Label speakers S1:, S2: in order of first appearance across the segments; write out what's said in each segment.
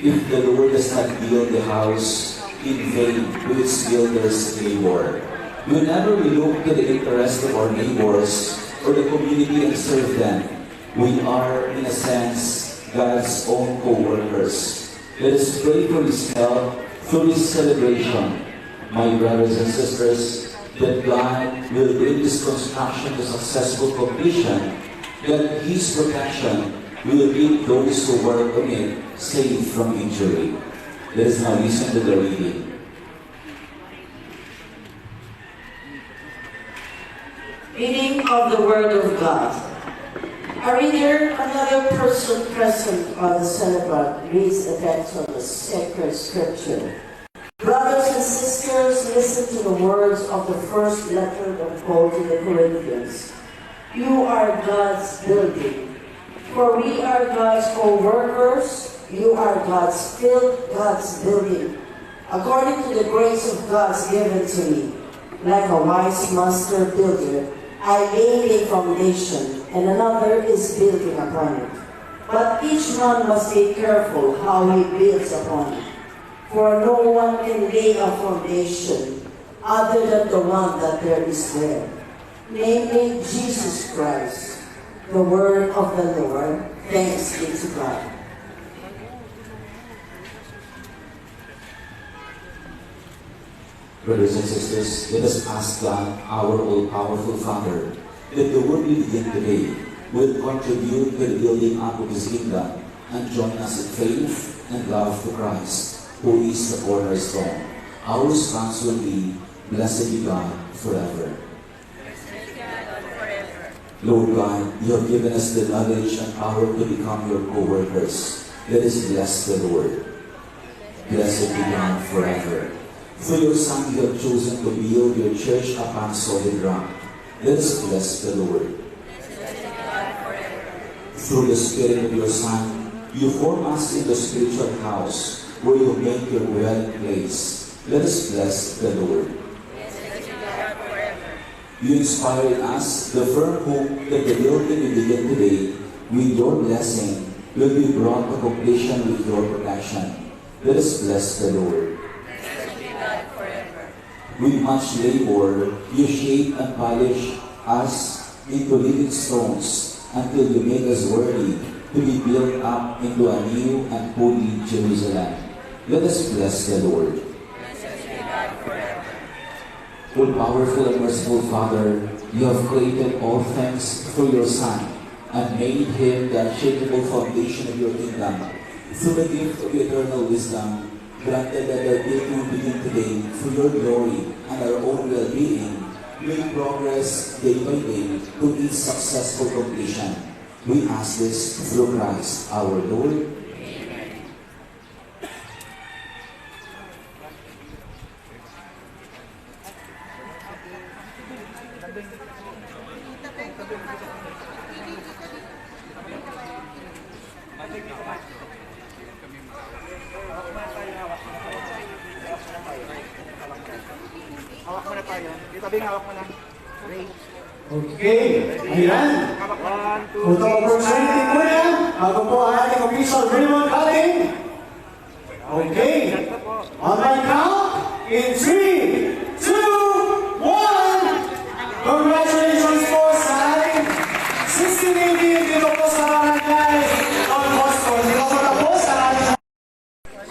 S1: If the Lord does not build the house, in vain will its builders labor. Whenever we look to the interest of our neighbors or the community and serve them, we are, in a sense, God's own co-workers. Let us pray for His help through this celebration. My brothers and sisters, that God will bring this construction to successful completion, that His protection will keep those who work on it safe from injury. Let us now listen to the reading.
S2: Reading of the Word of God. A reader, another person present on the celebrant, reads a text from the sacred scripture. Brothers and sisters, listen to the words of the first letter of Paul to the Corinthians. You are God's building, for we are God's co-workers. You are God's building, according to the grace of God given to me. Like a wise master builder, I laid a foundation, and another is building upon it. But each one must be careful how he builds upon it. For no one can lay a foundation other than the one that there is there, namely Jesus Christ. The word of the Lord. Thanks be to God.
S1: Brothers and sisters, let us ask God, our all-powerful Father, that the word we begin today will contribute to the building up of His kingdom and join us in faith and love to Christ, who is the cornerstone. Our response will be, Blessed be God forever. Lord God, You have given us the knowledge and power to become Your co-workers. Let us bless the Lord. Blessed be God forever. Through Your Son, You have chosen to build Your church upon solid rock. Let us bless the Lord. Through the Spirit of Your Son, You form us in the spiritual house where You make Your dwelling place. Let us bless the Lord. You inspire in us the firm hope that the building we begin today, with Your blessing, will be brought to completion with Your protection. Let us bless the Lord. With much labor, You shape and polish us into living stones until You make us worthy to be built up into a new and holy Jerusalem. Let us bless the Lord. All-powerful and merciful Father, You have created all things through Your Son and made Him the unshakable foundation of Your kingdom. Through the gift of eternal wisdom, granted that our building begin today for Your glory and our own well-being, may progress day by day to its successful completion. We ask this through Christ our Lord.
S3: Hawak mo na tayo. Dito, Bing, hawak mo na. Great.
S4: Okay, ayan. Kung ito opportunity po yan, bago po ang ating official ribbon cutting. Okay, on my count, in 3, 2, 1. Congratulations po sa ating 16 million dito po sa barangay Don Bosco. Dito po tapos sa ating.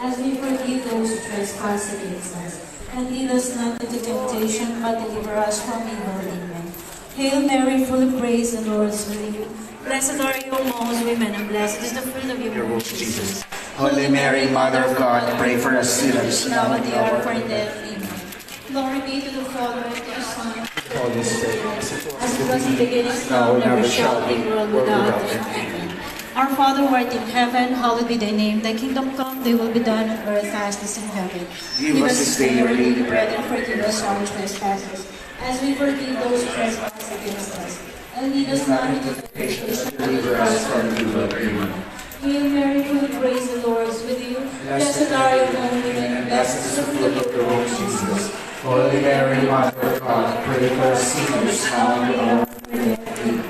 S5: As we forgive those who trespass against us, and lead us not into temptation, but deliver us from evil. Amen. Hail Mary, full of grace, the Lord is with you. Blessed are you amongst women, and blessed is the fruit of your womb, Jesus.
S3: Holy Mary, Mother of God, pray for us sinners,
S5: Now and the hour of our death. Amen. Glory be to the Father, and to the Son, and to the Holy Spirit, as it was in the beginning, now, and ever shall be, world without end. Amen. Our Father who art in heaven, hallowed be thy name. Thy kingdom come, thy will be done on earth as it is in heaven.
S3: Give us this day our daily bread,
S5: and forgive us our trespasses, as we forgive those who trespass against us. And lead us not into temptation, but deliver us from evil. Amen. Hail Mary, full of grace, the Lord is with you. Blessed are you among women, and blessed is the fruit of your womb, Jesus.
S3: Holy Mary, Mother of God, pray for us sinners, now and at the hour of our death. Amen.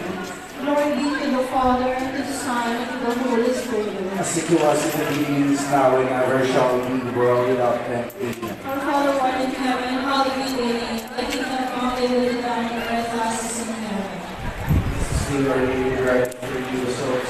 S5: Glory be to the Father, and to the Son, and to the Holy Spirit.
S3: As as it was in the beginning, is now, and ever shall be, world without end. Amen.
S5: Our Father who art in heaven, hallowed be thy name. Thy kingdom come, thy will be done on earth as it is in heaven.
S3: We are really right to forgive us souls,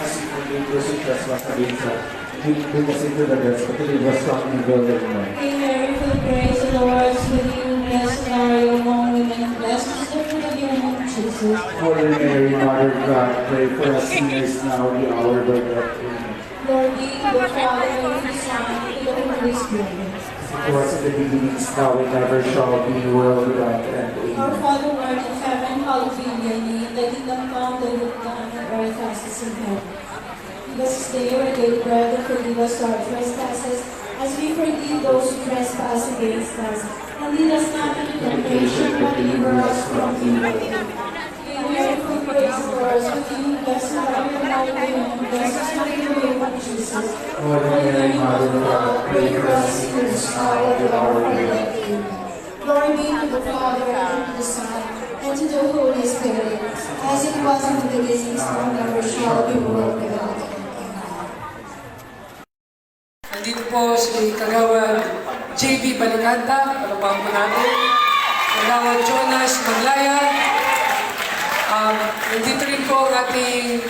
S3: as we forgive those who trespass against us. Lead us into the depths, but deliver us from evil. Amen.
S5: Hail Mary, full of grace, the Lord is with you. Blessed are you among women, blessed is the fruit of your womb, Jesus.
S3: Holy Mary, Mother of God, pray for us sinners now and the hour of our death. Amen.
S5: Lord be to the Father, and to the Son, and to the Holy Spirit.
S3: As it was in the beginning, is now, and ever shall be, world without end.
S5: Our
S3: Amen.
S5: Father who art in heaven, hallowed be thy name. Thy kingdom come, thy will be done on earth as it is in heaven. Give us this day our daily bread, and forgive us our trespasses, as we forgive those who trespass against us. And lead us not into temptation, but deliver us from evil. Hail Mary, full of grace, the Lord is with you. Blessed are you among women, blessed is the fruit of your womb, Jesus.
S3: Holy Mary, Mother of God, pray for us sinners now and at the hour of our death. Amen.
S5: Glory be to the Father, and to the Son, and to the Holy Spirit, as it was in the beginning, is now, and ever shall be, world without end.
S6: Nandito po si Kagawad JB Balikanta, palapahan po natin. Kagawad Jonas Maglaya. Nandito rin po ang ating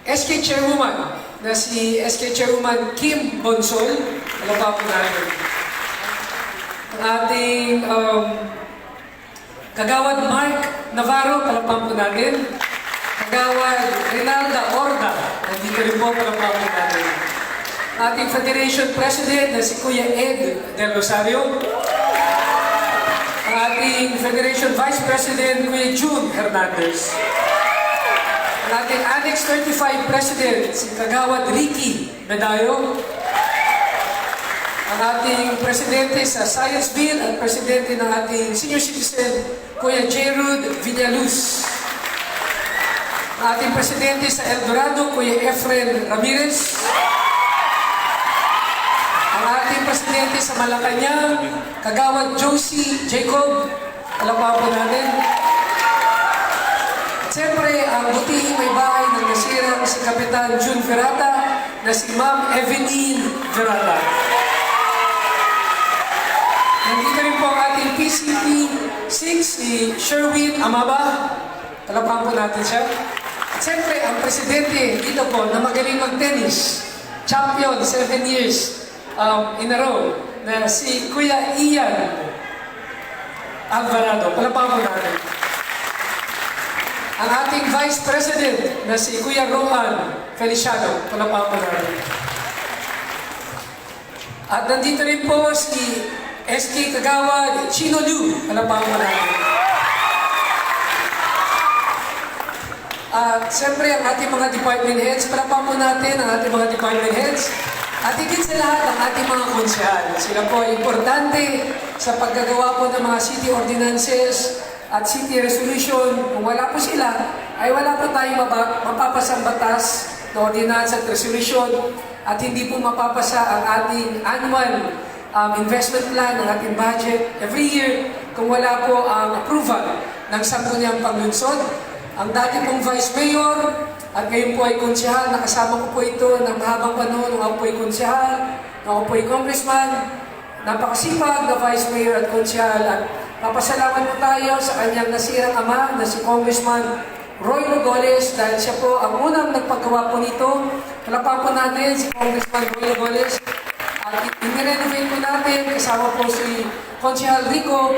S6: SK Chairwoman na si SK Chairwoman Kim Bonsol. Palapahan po natin. Ang ating Kagawad Mark Navarro, palapahan po natin. Kagawad Rinalda Orda, nandito rin po, palapahan po natin. Ating Federation President na si Kuya Ed Del Rosario. Ang ating Federation Vice President, Kuya June Hernandez. Ang ating Annex 35 President, si Kagawad Ricky Medayo. Ang ating Presidente sa Scienceville at Presidente ng ating Senior Citizen, Kuya Jerud Villaluz. Ang ating Presidente sa El Dorado, Kuya Efren Ramirez. Ang ating Presidente sa Malacanang, Kagawad Josie Jacob. Palapahan po natin. At siyempre, ang butihing may bahay ng nasirang si Kapitan June Verata na si Ma'am Eveline Verata. Nandito rin po ang ating PCP 6, si Sherwin Amaba. Palapahan po natin siya. At siyempre, ang Presidente dito po na magaling mag-tennis. Champion, 7 years in a row, na si Kuya Ian Alvarado. Palapahan po natin. Ang ating Vice President na si Kuya Rohan Feliciano. Palapahan po natin. At nandito rin po si SK Kagawad Chino Liu. Palapahan po natin. At siyempre ang ating mga department heads. Palapahan po natin ang ating mga department heads. At higit sa lahat ang ating mga konsehal. Sila po ay importante sa paggagawa po ng mga city ordinances at city resolution. Kung wala po sila, ay wala po tayong mapapasang batas na ordinance at resolution at hindi po mapapasa ang ating annual investment plan, ang ating budget every year kung wala po ang approval ng Sangguniang Panglunsod. Ang dati pong Vice Mayor at ngayon po ay konsehal, nakasama ko po ito ng mahabang panahon nung ako po ay konsehal, nung ako po ay congressman, napakasipag na Vice Mayor at konsehal at papasalamat po tayo sa kanyang nasirang ama na si Congressman Roy Rogoles dahil siya po ang unang nagpagawa po nito. Palapahan po natin si Congressman Roy Rogoles at in-renovate po natin kasama po si Konsehal Rico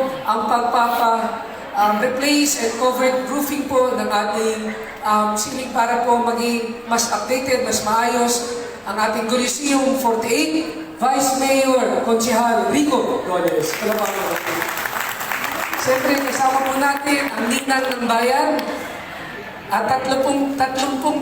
S6: ang replace and covered roofing po ng ating ceiling para po maging mas updated, mas maayos ang ating Coliseum 48, Vice Mayor Konsehal Rico Roles. Siyempre, kasama po natin ang ninang ng bayan at 30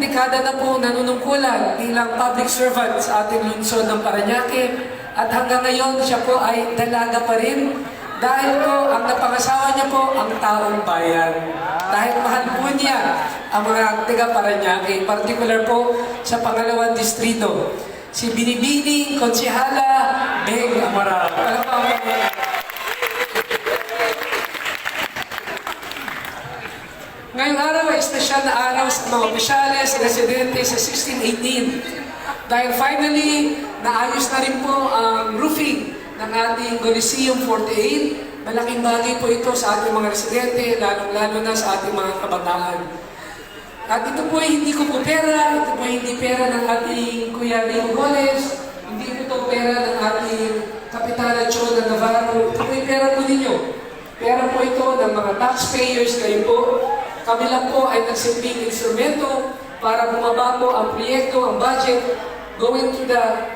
S6: dekada na po nanunungkulan bilang public servant sa ating lungsod ng Parañaque at hanggang ngayon siya po ay dalaga pa rin. Dahil po, ang napangasawa niya po, ang taong bayan. Dahil mahal po niya ang mga taga Parañaque, particular po sa pangalawang distrito. Si Binibining Konsehala Beng Amaral. Palapahan po. Ngayong araw ay espesyal na araw sa mga opisyales, residente sa 1618. Dahil finally, naayos na rin po ang roofing ng ating Coliseum 48. Malaking bagay po ito sa ating mga residente, lalo na sa ating mga kabataan. At ito po ay hindi ko po pera, ito po ay hindi pera ng ating Kuya Rico Goles, hindi po ito pera ng ating Kapitana Chona Navarro, ito po ay pera po ninyo. Pera po ito ng mga taxpayers kayo po. Kami lang po ay nagsilbing instrumento para bumaba po ang proyekto, ang budget, going to the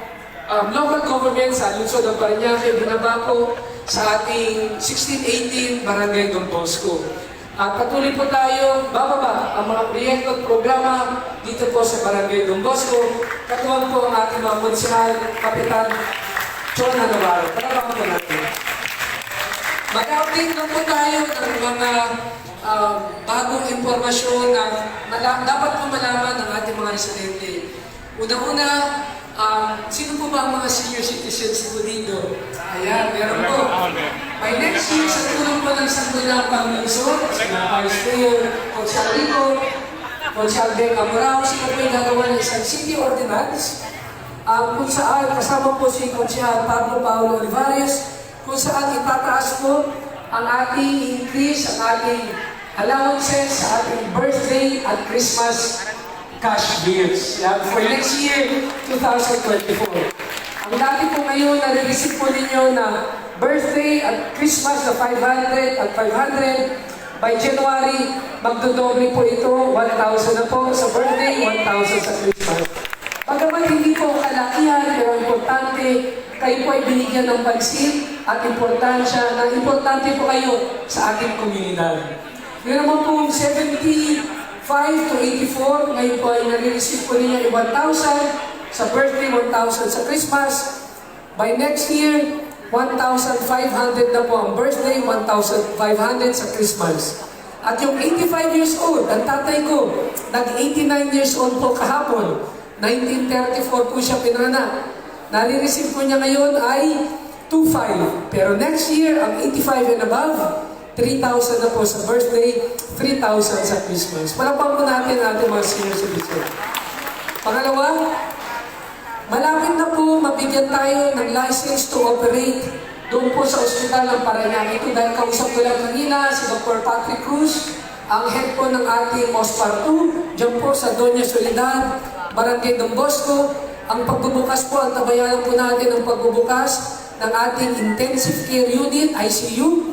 S6: local government sa lungsod ng Parañaque, binaba po sa ating 1618 Barangay Don Bosco. At patuloy po tayo bababa ang mga proyekto at programa dito po sa Barangay Don Bosco. Katuwang po ang ating mga konsehal, Kapitan Chona Navarro. Palapakan po natin. Mag-update lang po tayo ng mga bagong impormasyon na dapat po malaman ng ating mga residente. Una-una, sino po ba ang mga senior citizens po dito? Ayan, meron po. By next year, sa tulong po ng Sangguniang Panglunsod, sila Vice Mayor Conchal Rico, Conchal Ben Amorao, sila po yung gagawa ng isang city ordinance, kung saan kasama po si Conchal Pablo Paulo Olivares, kung saan itataas po ang ating increase, ang ating allowances sa ating birthday at Christmas cash bills. Yan, for next year, 2024. Ang dati po ngayon, nare-receive po ninyo na birthday at Christmas na 500 at 500. By January, magdodoble po ito, 1,000 na po sa birthday, 1,000 sa Christmas. Bagamat hindi po kalakihan, pero importante, kayo po ay binigyan ng pansin at importansya na importante po kayo sa ating komunidad. Meron naman po 75 to 84, ngayon po ay nare-receive po ninyo 1,000 sa birthday, 1,000 sa Christmas. By next year, 1,500 na po ang birthday, 1,500 sa Christmas. At yung 85 years old, ang tatay ko, nag-89 years old po kahapon, 1934 po siya pinanganak. Nare-receive po niya ngayon ay 2,500. Pero next year, ang 85 and above, 3,000 na po sa birthday, 3,000 sa Christmas. Palapang po natin ating mga senior citizens. Pangalawa, malapit na po mabigyan tayo ng license to operate doon po sa ospital ng Parañaque. Ito dahil kausap ko lang kanina si Dr. Patrick Cruz, ang head po ng ating OSPAR 2, dyan po sa Doña Soledad, Barangay Don Bosco. Ang pagbubukas po, ang tabayanan po natin ang pagbubukas ng ating intensive care unit, ICU,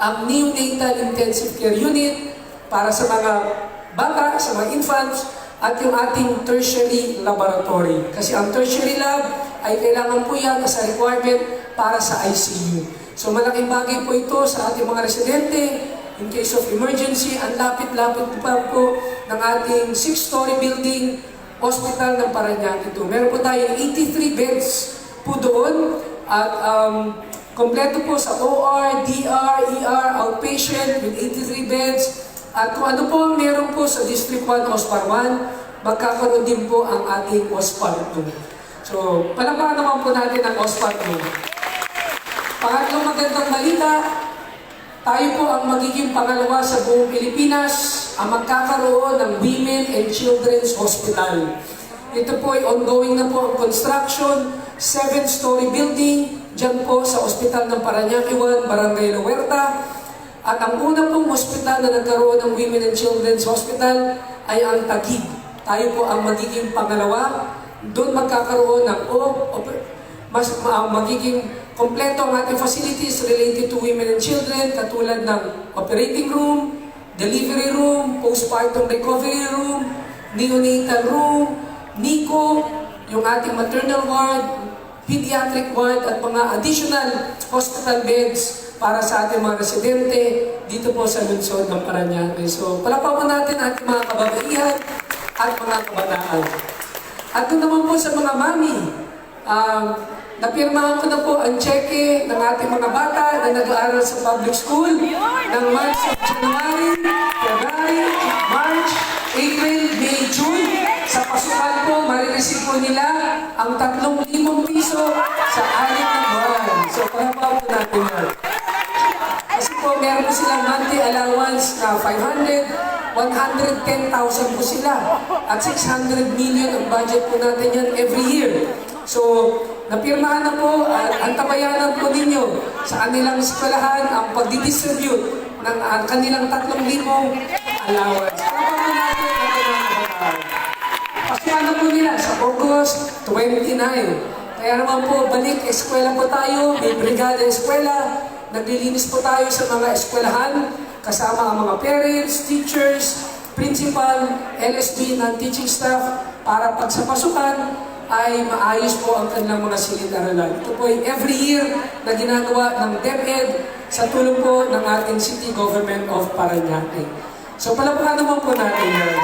S6: ang neonatal intensive care unit para sa mga bata, sa mga infants, at yung ating tertiary laboratory. Kasi ang tertiary lab ay kailangan po yan as a requirement para sa ICU. So malaking bagay po ito sa ating mga residente. In case of emergency, ang lapit-lapit pa po ng ating 6-story building hospital ng Parañaque ito. Meron po tayong 83 beds po doon at kompleto po sa OR, DR, ER, outpatient with 83 beds. At kung ano po ang meron po sa District 1, OSPAR 1, magkakaroon din po ang ating OSPAR 2. So, palamahan naman po natin ang OSPAR 2. Pangatlong magandang balita, tayo po ang magiging pangalawa sa buong Pilipinas ang magkakaroon ng Women and Children's Hospital. Ito po ay ongoing na po ang construction, 7-story building, dyan po sa Ospital ng Parañaque 1, Barangay La Huerta. At ang una pong hospital na nagkaroon ng Women and Children's Hospital ay ang Taguig. Tayo po ang magiging pangalawa. Doon magkakaroon ng magiging kompleto ang ating facilities related to women and children, katulad ng operating room, delivery room, postpartum recovery room, neonatal room, NICU, yung ating maternal ward, pediatric ward, at mga additional hospital beds para sa ating mga residente dito po sa lungsod ng Parañaque. So, palapakan natin ating mga kababaihan at mga kabataan. At doon naman po sa mga mami, napirmahan ko na po ang cheque ng ating mga bata na nag-aaral sa public school ng months of January, February, March, April, May, June. Sa pasukan po, marireceive po nila ang 3,000 piso sa 6 na buwan. So, palapakan po natin yan. Kasi po, meron po silang monthly allowance na 500, 110,000 po sila. At 600 million ang budget po natin yan every year. So, napirmahan na po at antabayanan po ninyo sa kanilang eskwelahan ang pagdidistribute ng kanilang 3,000 allowance. Para po natin ang kanilang kabataan. Pasyahan na po nila sa August 29. Kaya naman po, balik eskwela po tayo, may brigada eskwela, naglilinis po tayo sa mga eskwelahan, kasama ang mga parents, teachers, principal, LSB, non-teaching staff, para pag sa pasukan ay maayos po ang kanilang mga silid-aralan. Ito po ay every year na ginagawa ng DepEd sa tulong po ng ating City Government of Parañaque. So palapakan naman po natin yan.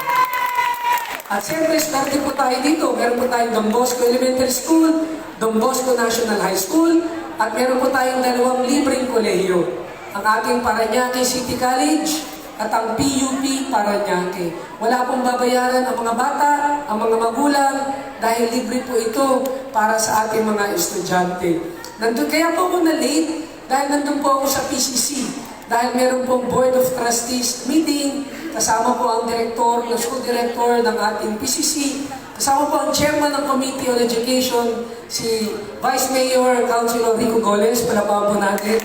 S6: At siyempre, starte po tayo dito. Meron po tayong Don Bosco Elementary School, Don Bosco National High School, at meron po tayong 2 libreng kolehiyo. Ang ating Parañaque City College at ang PUP Parañaque. Wala pong babayaran ang mga bata, ang mga magulang, dahil libre po ito para sa ating mga estudyante. Kaya po ako na-late dahil nandun po ako sa PCC. Dahil meron pong Board of Trustees meeting, kasama po ang director, ng school director ng ating PCC, kasama po ang chairman ng Committee on Education, si Vice Mayor Councilor Rico Goles, palapakan po natin.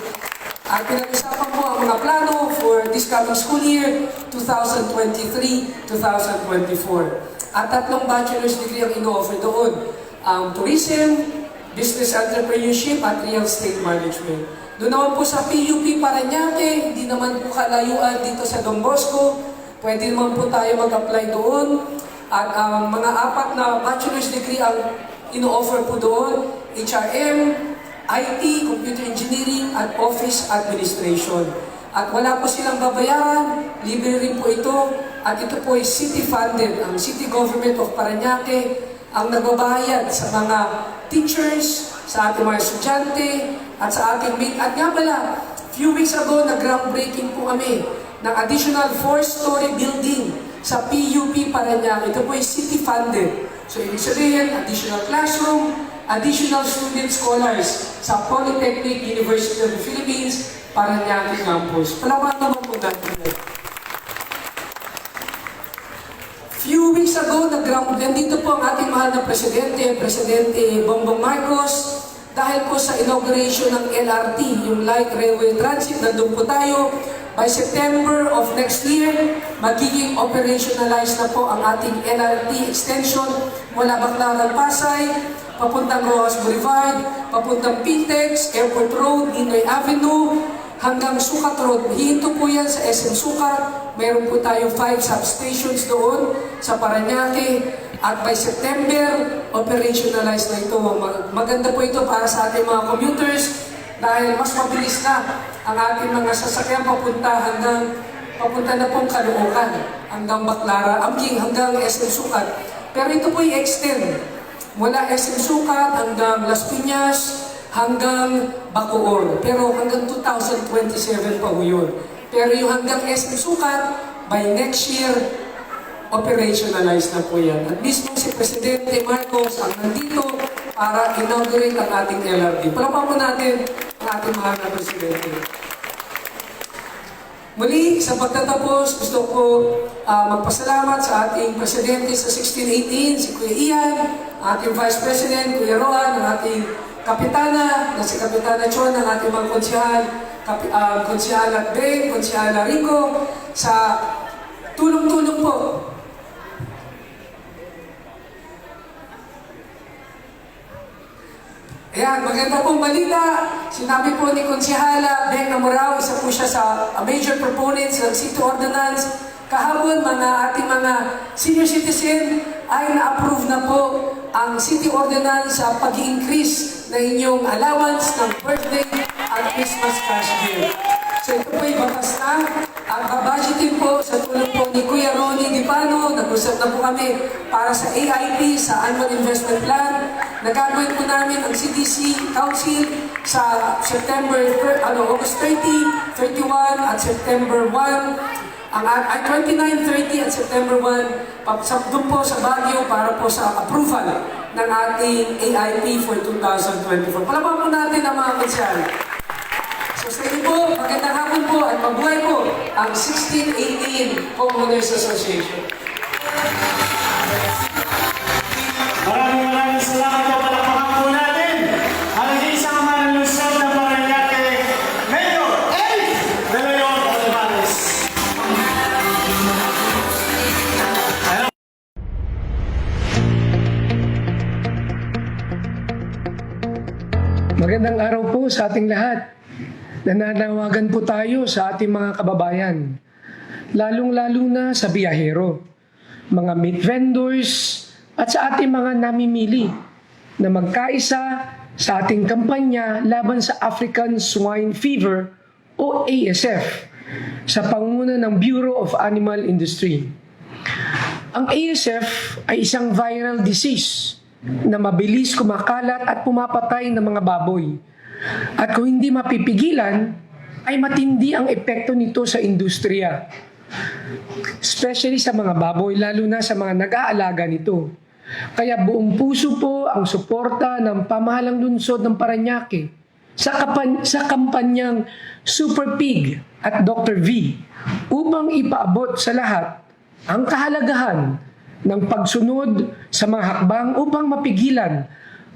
S6: At pinag-usapan po ang mga plano for this coming school year, 2023-2024. At 3 bachelor's degree ang ino-offer doon. Tourism, Business Entrepreneurship, at Real Estate Management. Doon naman po sa PUP Parañaque, hindi naman po kalayuan dito sa Don Bosco. Pwede naman po tayo mag-apply doon. At ang mga 4 na bachelor's degree ang ino-offer po doon, HRM, IT, Computer Engineering, at Office Administration. At wala po silang babayaran, libre rin po ito. At ito po ay city-funded. Ang City Government of Parañaque ang nagbabayad sa mga teachers, sa ating mga estudyante, at sa ating meet. At nga pala, few weeks ago, nag-groundbreaking po kami ng additional 4-story building sa PUP Parañaque. Ito po ay city-funded. So, ibig sabihin, additional classroom, additional student scholars sa Polytechnic University of the Philippines, Parañaque Campus. Palaman naman po natin. Few weeks ago, nandito po ang ating mahal na Presidente Bongbong Marcos, dahil po sa inauguration ng LRT, yung Light Railway Transit, nandun po tayo. By September of next year, magiging operationalized na po ang ating LRT extension mula Baclaran, Pasay, papuntang Rojas Boulevard, papuntang Pintex, Airport Road, Ninoy Avenue, hanggang Sucat Road. Hinto po yan sa SM Sucat. Mayroon po tayong 5 substations doon sa Parañaque. At by September, operationalized na ito. Maganda po ito para sa ating mga commuters dahil mas mabilis na ang ating mga sasakyan papunta na pong Caloocan, hanggang Baclaran, hanggang SM Sucat. Pero ito po i-extend mula SM Sucat hanggang Las Piñas, hanggang Bacoor. Pero hanggang 2027 pa po yun. Pero yung hanggang SM Sucat, by next year, operationalized na po yan. At mismo si Presidente Marcos ang nandito para inaugurate ang ating LRT. Palapakan po natin ang ating mahal na Presidente. Muli, sa pagtatapos, gusto ko magpasalamat sa ating Presidente sa 1618, si Kuya Ian, ating Vice President, Kuya Roan, ang ating Kapitana, na si Kapitana Chon, ang ating mga konsyahal, Konsyala Beng, Konsyala Rico, sa tulong-tulong po. Ayan, maganda pong balita. Sinabi po ni Konsyala Beng Namorao, isa po siya sa major proponents ng City Ordinance. Kahapon, ating mga senior citizen ay na-approve na po ang City Ordinance sa pag-increase na inyong allowance ng birthday at Christmas cash gift. So ito po ay batas na. Ang budgeting po sa tulong po ni Kuya Ronnie Dipano, nag-usap na po kami para sa AIP, sa Annual Investment Plan. Nagagawin po namin ang CDC Council sa August 30, 31 at September 1. Ang 29, 30 at September 1, doon po sa Baguio para po sa approval ng ating AIP for 2024. Palaban po natin ang mga konsyal. So So sa inyo po, magandang hapon po at mabuhay po ang 1618 Homeowners Association.
S4: Maraming salamat po. Palakpakan po natin ang isang manunusod ng Parañaque, Mayor Eric De Leon Olivares.
S6: Magandang araw po sa ating lahat. Nananawagan po tayo sa ating mga kababayan, lalong-lalo na sa biyahero, mga meat vendors, at sa ating mga namimili na magkaisa sa ating kampanya laban sa African Swine Fever o ASF sa pangunguna ng Bureau of Animal Industry. Ang ASF ay isang viral disease na mabilis kumakalat at pumapatay ng mga baboy. At kung hindi mapipigilan, ay matindi ang epekto nito sa industriya. Especially sa mga baboy, lalo na sa mga nag-aalaga nito. Kaya buong puso po ang suporta ng pamahalang lungsod ng Parañaque sa kampanyang Super Pig at Dr. V upang ipaabot sa lahat ang kahalagahan ng pagsunod sa mga hakbang upang mapigilan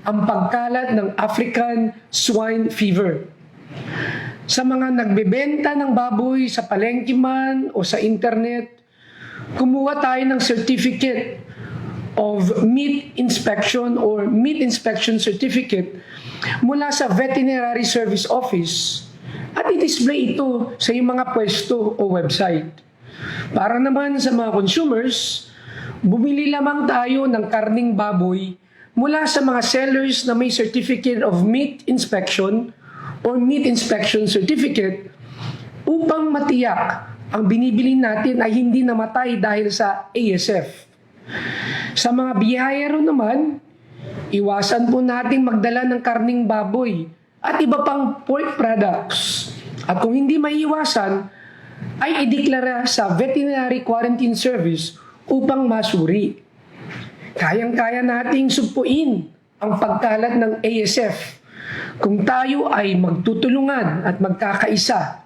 S6: ang pagkalat ng African Swine Fever. Sa mga nagbebenta ng baboy sa palengke man o sa internet, kumuha tayo ng Certificate of Meat Inspection or Meat Inspection Certificate mula sa Veterinary Service Office at i-display ito sa iyong mga pwesto o website. Para naman sa mga consumers, bumili lamang tayo ng karning baboy mula sa mga sellers na may Certificate of Meat Inspection or Meat Inspection Certificate upang matiyak ang binibili natin ay hindi namatay dahil sa ASF. Sa mga biyahero naman, iwasan po nating magdala ng karning baboy at iba pang pork products. At kung hindi maiiwasan, ay ideklara sa Veterinary Quarantine Service upang masuri. Kayang-kaya nating supuin ang pagkalat ng ASF kung tayo ay magtutulungan at magkakaisa.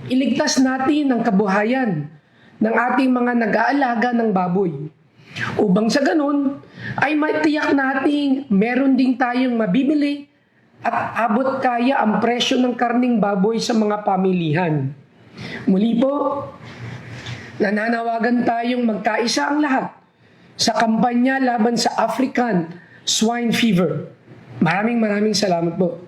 S6: Iligtas natin ang kabuhayan ng ating mga nag-aalaga ng baboy. Upang sa ganun, ay matiyak nating meron din tayong mabibili at abot kaya ang presyo ng karning baboy sa mga pamilihan. Muli po, nananawagan tayong magkaisa ang lahat sa kampanya laban sa African Swine Fever. Maraming salamat po.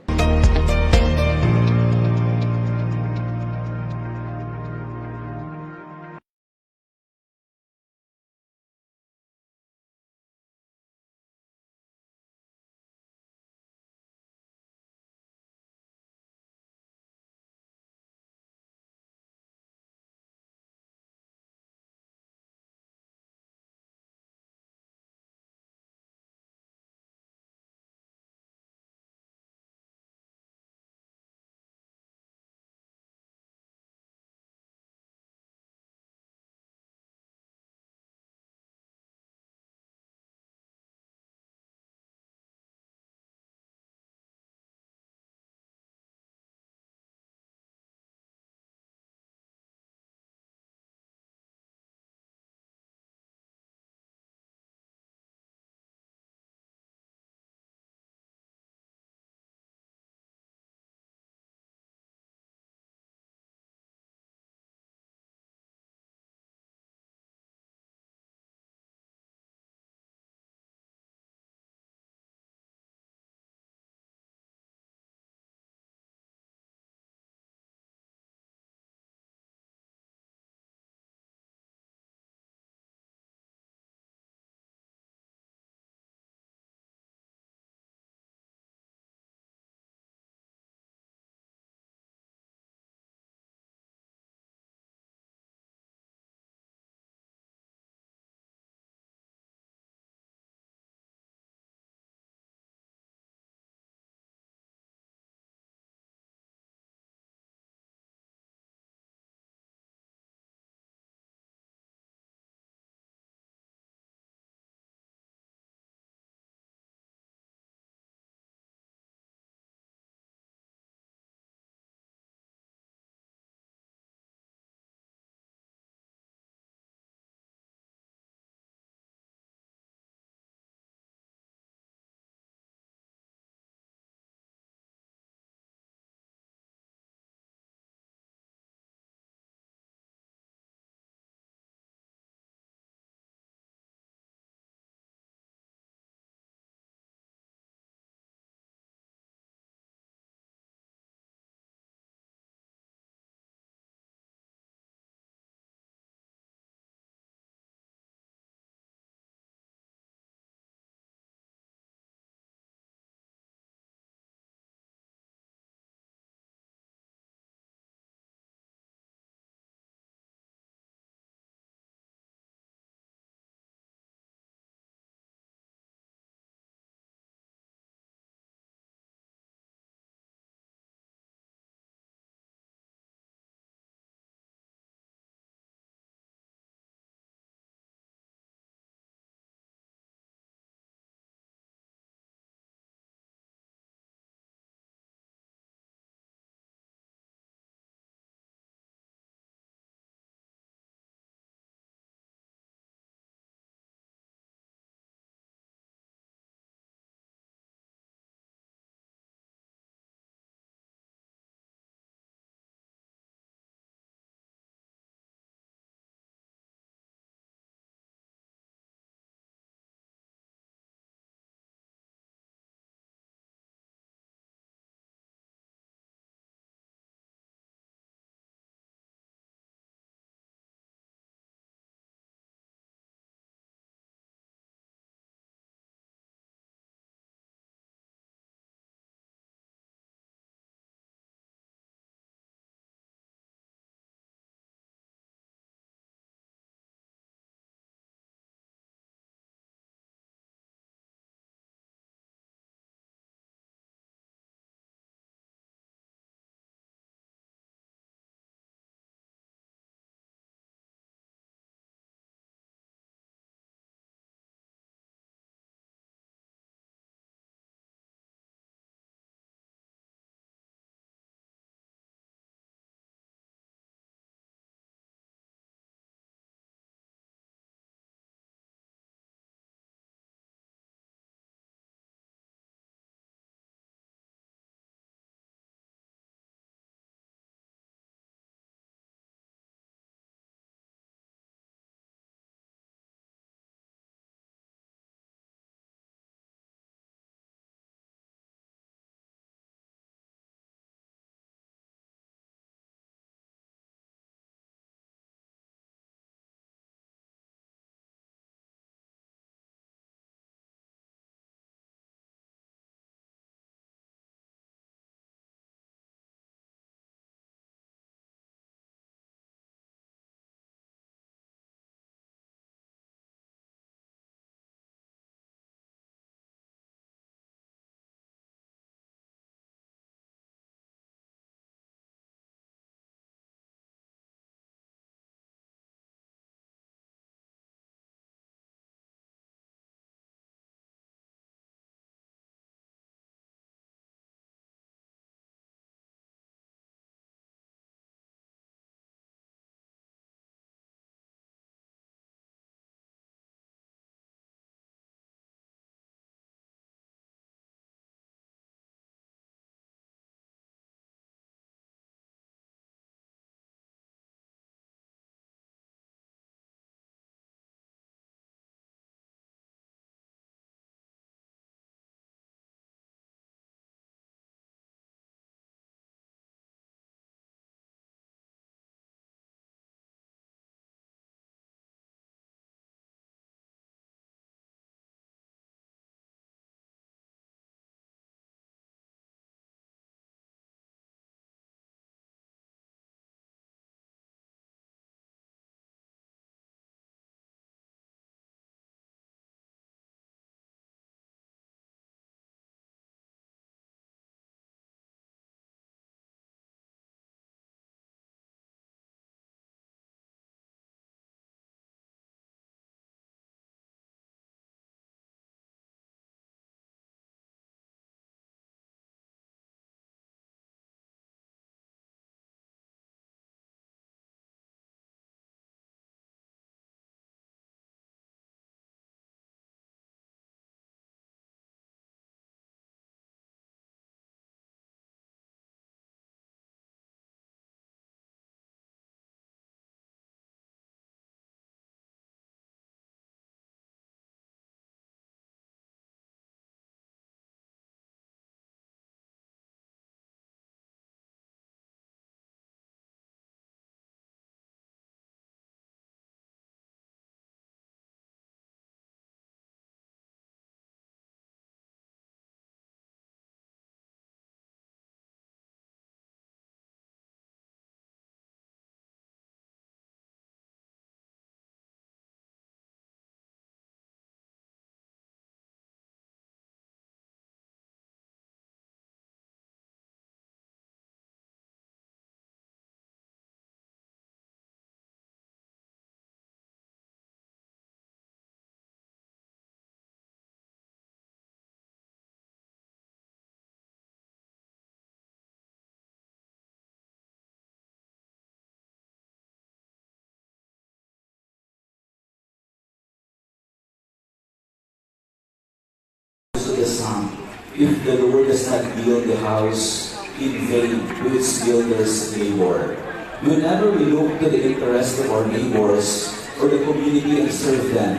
S1: also the song, if the Lord does not build the house, in vain do its builders labor. Whenever we look to the interest of our neighbors or the community and serve them,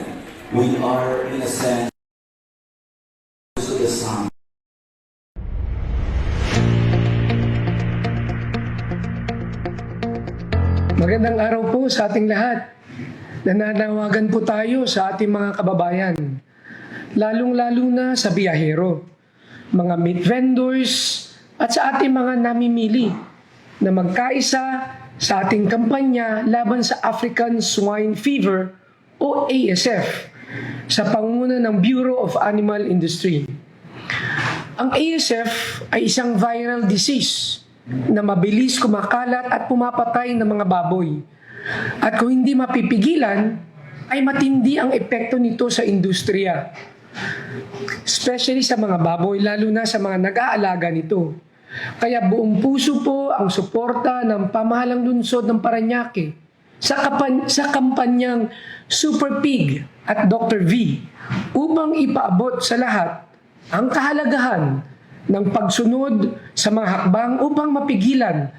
S1: we are, in a sense, also the song.
S6: Magandang araw po sa ating lahat. Nananawagan po tayo sa ating mga kababayan, lalong-lalo na sa biyahero, mga meat vendors, at sa ating mga namimili na magkaisa sa ating kampanya laban sa African Swine Fever o ASF sa pangunguna ng Bureau of Animal Industry. Ang ASF ay isang viral disease na mabilis kumakalat at pumapatay ng mga baboy. At kung hindi mapipigilan, ay matindi ang epekto nito sa industriya. Especially sa mga baboy, lalo na sa mga nag-aalaga nito. Kaya buong puso po ang suporta ng pamahalang lungsod ng Parañaque sa kampanyang Super Pig at Dr. V upang ipaabot sa lahat ang kahalagahan ng pagsunod sa mga hakbang upang mapigilan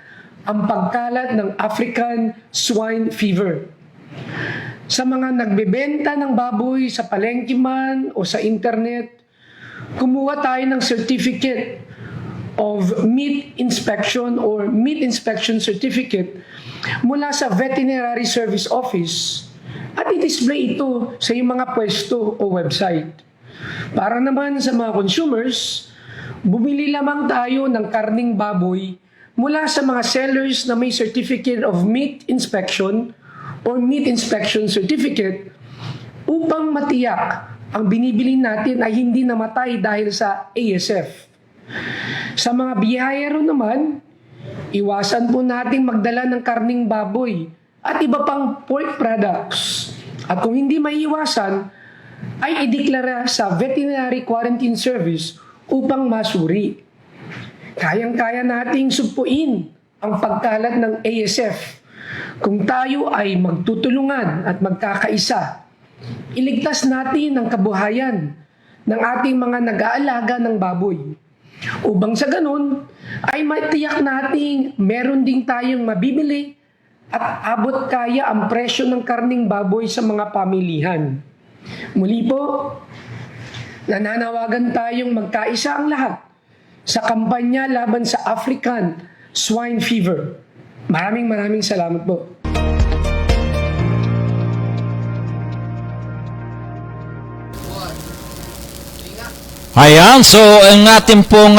S6: ang pagkalat ng African Swine Fever. Sa mga nagbebenta ng baboy sa palengke man o sa internet, kumuha tayo ng Certificate of Meat Inspection or Meat Inspection Certificate mula sa Veterinary Service Office at i-display ito sa iyong mga pwesto o website. Para naman sa mga consumers, bumili lamang tayo ng karning baboy mula sa mga sellers na may Certificate of Meat Inspection or Meat Inspection Certificate upang matiyak ang binibili natin ay hindi namatay dahil sa ASF. Sa mga biyahero naman, iwasan po nating magdala ng karning baboy at iba pang pork products. At kung hindi maiiwasan, ay ideklara sa Veterinary Quarantine Service upang masuri. Kayang-kaya nating sugpuin ang pagkalat ng ASF kung tayo ay magtutulungan at magkakaisa. Iligtas natin ang kabuhayan ng ating mga nag-aalaga ng baboy. Upang sa ganun, ay matiyak nating meron din tayong mabibili at abot kaya ang presyo ng karning baboy sa mga pamilihan. Muli po, nananawagan tayong magkaisa ang lahat sa kampanya laban sa African Swine Fever. Maraming salamat po.
S7: Ayan, so ang ating pong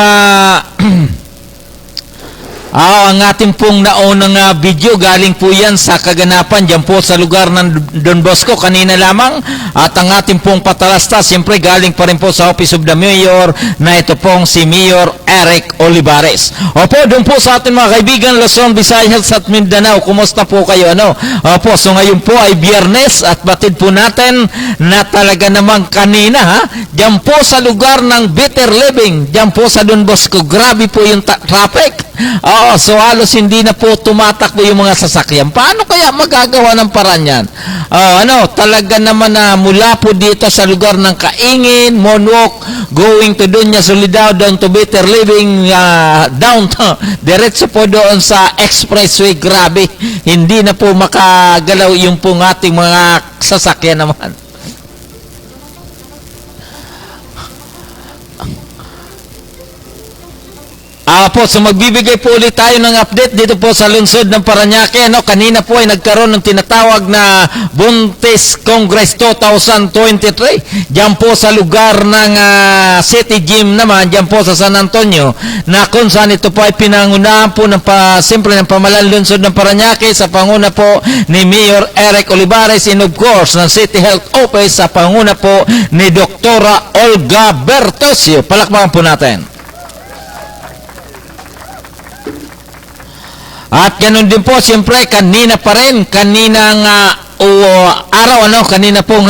S7: ang ating pong naunang video galing po yan sa kaganapan dyan po sa lugar ng Don Bosco kanina lamang, at ang ating pong patalasta siyempre galing pa rin po sa Office of the Mayor na ito pong si Mayor Eric Olivares. Opo, doon po sa ating mga kaibigan Luzon, Visayas at Mindanao, kumusta po kayo? Opo, so ngayon po ay Biyernes at batid po natin na talaga namang kanina dyan po sa lugar ng Better Living, dyan po sa Don Bosco, grabe po yung traffic. So halos hindi na po tumatakbo yung mga sasakyan. Paano kaya magagawa ng paraan yan? Talaga naman na mula po dito sa lugar ng Kaingin, Monwok, going to Dunya Solidao, down to Better Living, down to, diretso po doon sa expressway, grabe. Hindi na po makagalaw yung pong ating mga sasakyan naman. So magbibigay po ulit tayo ng update dito po sa lungsod ng Parañaque. Kanina po ay nagkaroon ng tinatawag na Buntis Congress 2023. Diyan po sa lugar ng City Gym naman, diyan po sa San Antonio, na kung saan ito po ay pinangunahan po ng siyempre ng pamahalaan lungsod ng Parañaque sa panguna po ni Mayor Eric Olivares and of course ng City Health Office sa panguna po ni Doktora Olga Bertosio. Palakpakan po natin. At ganun din po, siyempre, kanina pa rin, kaninang araw, kanina pong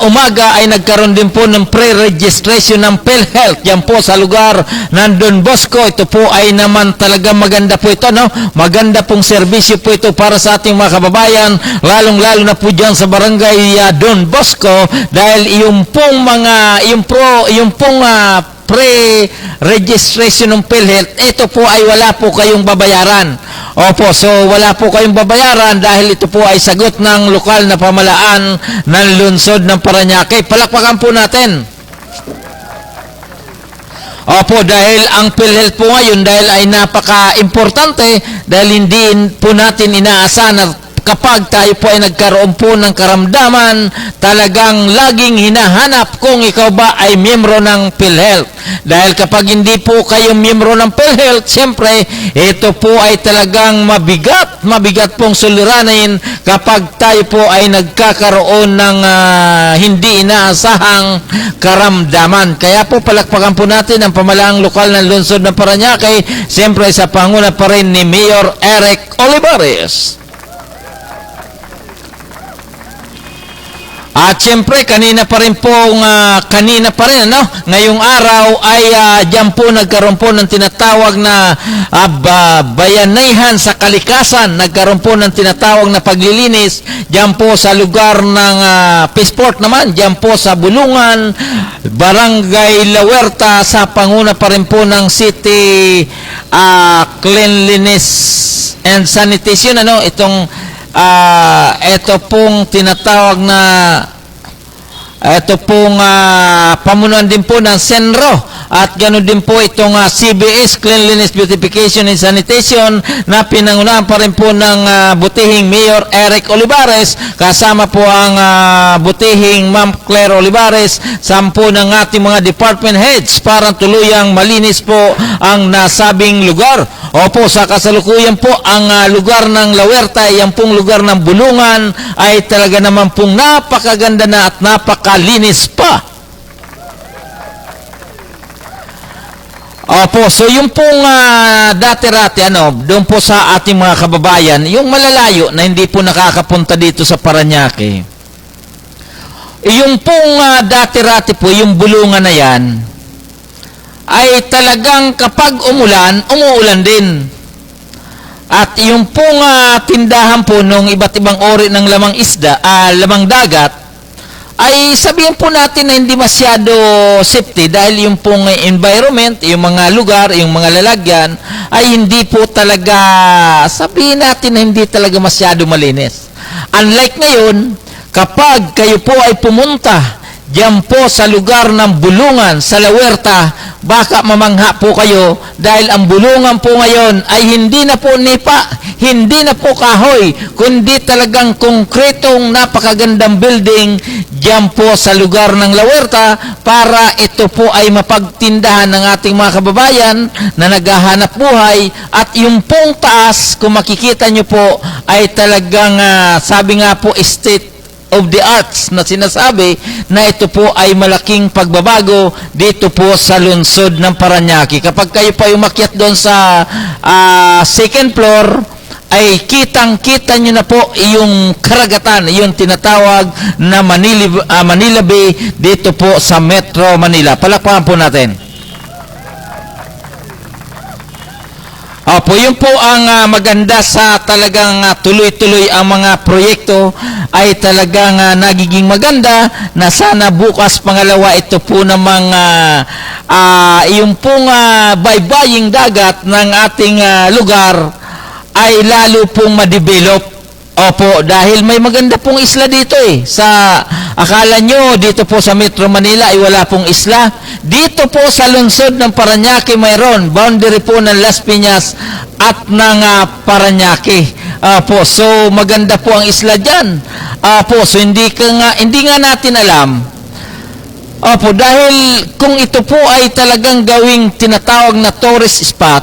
S7: umaga ay nagkaroon din po ng pre-registration ng PhilHealth yan po sa lugar ng Don Bosco. Ito po ay naman talaga maganda po ito, maganda pong serbisyo po ito para sa ating mga kababayan, lalong-lalo na po dyan sa barangay Don Bosco, dahil yung pong pre-registration ng PhilHealth, ito po ay wala po kayong babayaran. Opo, so wala po kayong babayaran dahil ito po ay sagot ng lokal na pamahalaan ng lungsod ng Parañaque. Palakpakan po natin. Opo, dahil ang PhilHealth po ngayon dahil ay napaka-importante dahil hindi po natin inaasahan na kapag tayo po ay nagkaroon po ng karamdaman, talagang laging hinahanap kung ikaw ba ay miyembro ng PhilHealth. Dahil kapag hindi po kayo miyembro ng PhilHealth, siyempre, ito po ay talagang mabigat pong suliranin kapag tayo po ay nagkakaroon ng hindi inaasahang karamdaman. Kaya po palakpakan po natin ang pamahalaang lokal ng lungsod ng Parañaque, siyempre sa panguna pa rin ni Mayor Eric Olivares. At siyempre, kanina pa rin, ngayong araw ay diyan po nagkaroon po ng tinatawag na bayanihan sa kalikasan. Nagkaroon po ng tinatawag na paglilinis diyan po sa lugar ng Peaceport naman, diyan po sa Bulungan, Barangay La Huerta, sa panguna pa rin po ng City Cleanliness and Sanitation. Ito pong tinatawag na pamunuan din po ng Senro at ganoon din po itong CBS Cleanliness, Beautification and Sanitation na pinangunahan pa rin po ng butihing Mayor Eric Olivares, kasama po ang butihing Ma'am Claire Olivares, 10 ng ating mga department heads para tuluyang malinis po ang nasabing lugar. Opo, sa kasalukuyan po ang lugar ng La Huerta, yan pong lugar ng Bulungan ay talaga naman pong napakaganda na at napakalinis pa. Opo, so yung pong dati-rati, doon po sa ating mga kababayan, yung malalayo na hindi po nakakapunta dito sa Parañaque. Yung pong dati-rati po, yung Bulungan na yan, ay talagang kapag umuulan din. At yung pong tindahan po nung iba't ibang ori ng lamang dagat, ay sabihin po natin na hindi masyado safety dahil yung pong environment, yung mga lugar, yung mga lalagyan, ay hindi po talaga, sabihin natin na hindi talaga masyado malinis. Unlike ngayon, kapag kayo po ay pumunta diyan po sa lugar ng Bulungan, sa La Huerta, baka mamangha po kayo dahil ang Bulungan po ngayon ay hindi na po nipa, hindi na po kahoy, kundi talagang konkretong napakagandang building diyan po sa lugar ng La Huerta para ito po ay mapagtindahan ng ating mga kababayan na naghahanap buhay. At yung pong taas, kung makikita nyo po, ay talagang sabi nga po, state of the arts na sinasabi na ito po ay malaking pagbabago dito po sa lungsod ng Parañaque. Kapag kayo pa umakyat doon sa second floor, ay kitang-kita nyo na po yung karagatan, yung tinatawag na Manila Bay dito po sa Metro Manila. Palakpakan po natin. Opo, yun po ang maganda sa talagang tuloy-tuloy ang mga proyekto ay talagang nagiging maganda na sana bukas pangalawa ito po namang yung pong baybaying dagat ng ating lugar ay lalo pong ma-develop. Opo, dahil may maganda pong isla dito sa akala nyo dito po sa Metro Manila ay wala pong isla. Dito po sa lungsod ng Parañaque mayroon, boundary po ng Las Piñas at ng Parañaque. Opo, so maganda po ang isla dyan. Opo, so hindi nga natin alam. Opo, dahil kung ito po ay talagang gawing tinatawag na tourist spot,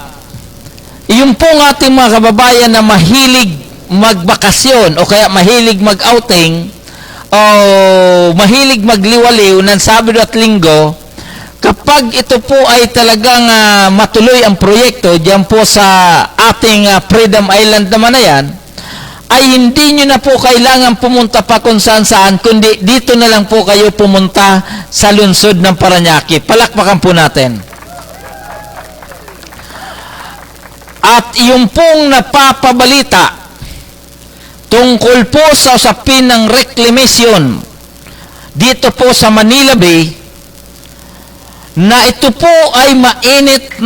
S7: yung po ng ating mga kababayan na mahilig magbakasyon o kaya mahilig mag-outing o mahilig magliwaliw ng Sabado at Linggo, kapag ito po ay talagang matuloy ang proyekto diyan po sa ating Freedom Island naman na yan, ay hindi nyo na po kailangan pumunta pa kung saan, kundi dito na lang po kayo pumunta sa lungsod ng Parañaque. Palakpakan po natin. At yung pong napapabalita tungkol po sa usapin ng reclamation dito po sa Manila Bay, na ito po ay mainit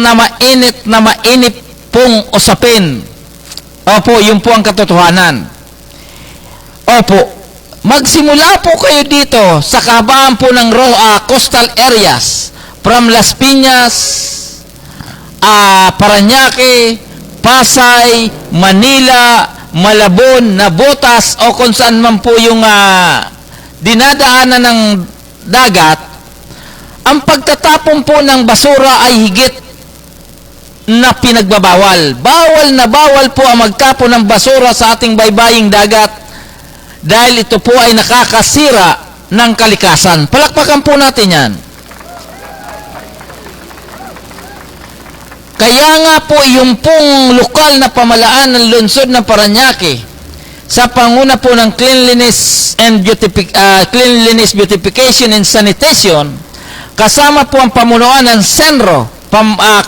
S7: pong usapin. Opo, yun po ang katotohanan. Opo, magsimula po kayo dito sa kahabaan po ng coastal areas from Las Piñas, Parañaque, Pasay, Manila, Malabon, Navotas, o kung saan man po yung dinadaanan ng dagat. Ang pagtatapon po ng basura ay higit na pinagbabawal. Bawal na bawal po ang magtapon ng basura sa ating baybaying dagat dahil ito po ay nakakasira ng kalikasan. Palakpakan po natin yan. Kaya nga po yung pong lokal na pamalaan ng lungsod ng Parañaque sa panguna po ng Cleanliness Beautification and Sanitation, kasama po ang pamunuan ng Senro,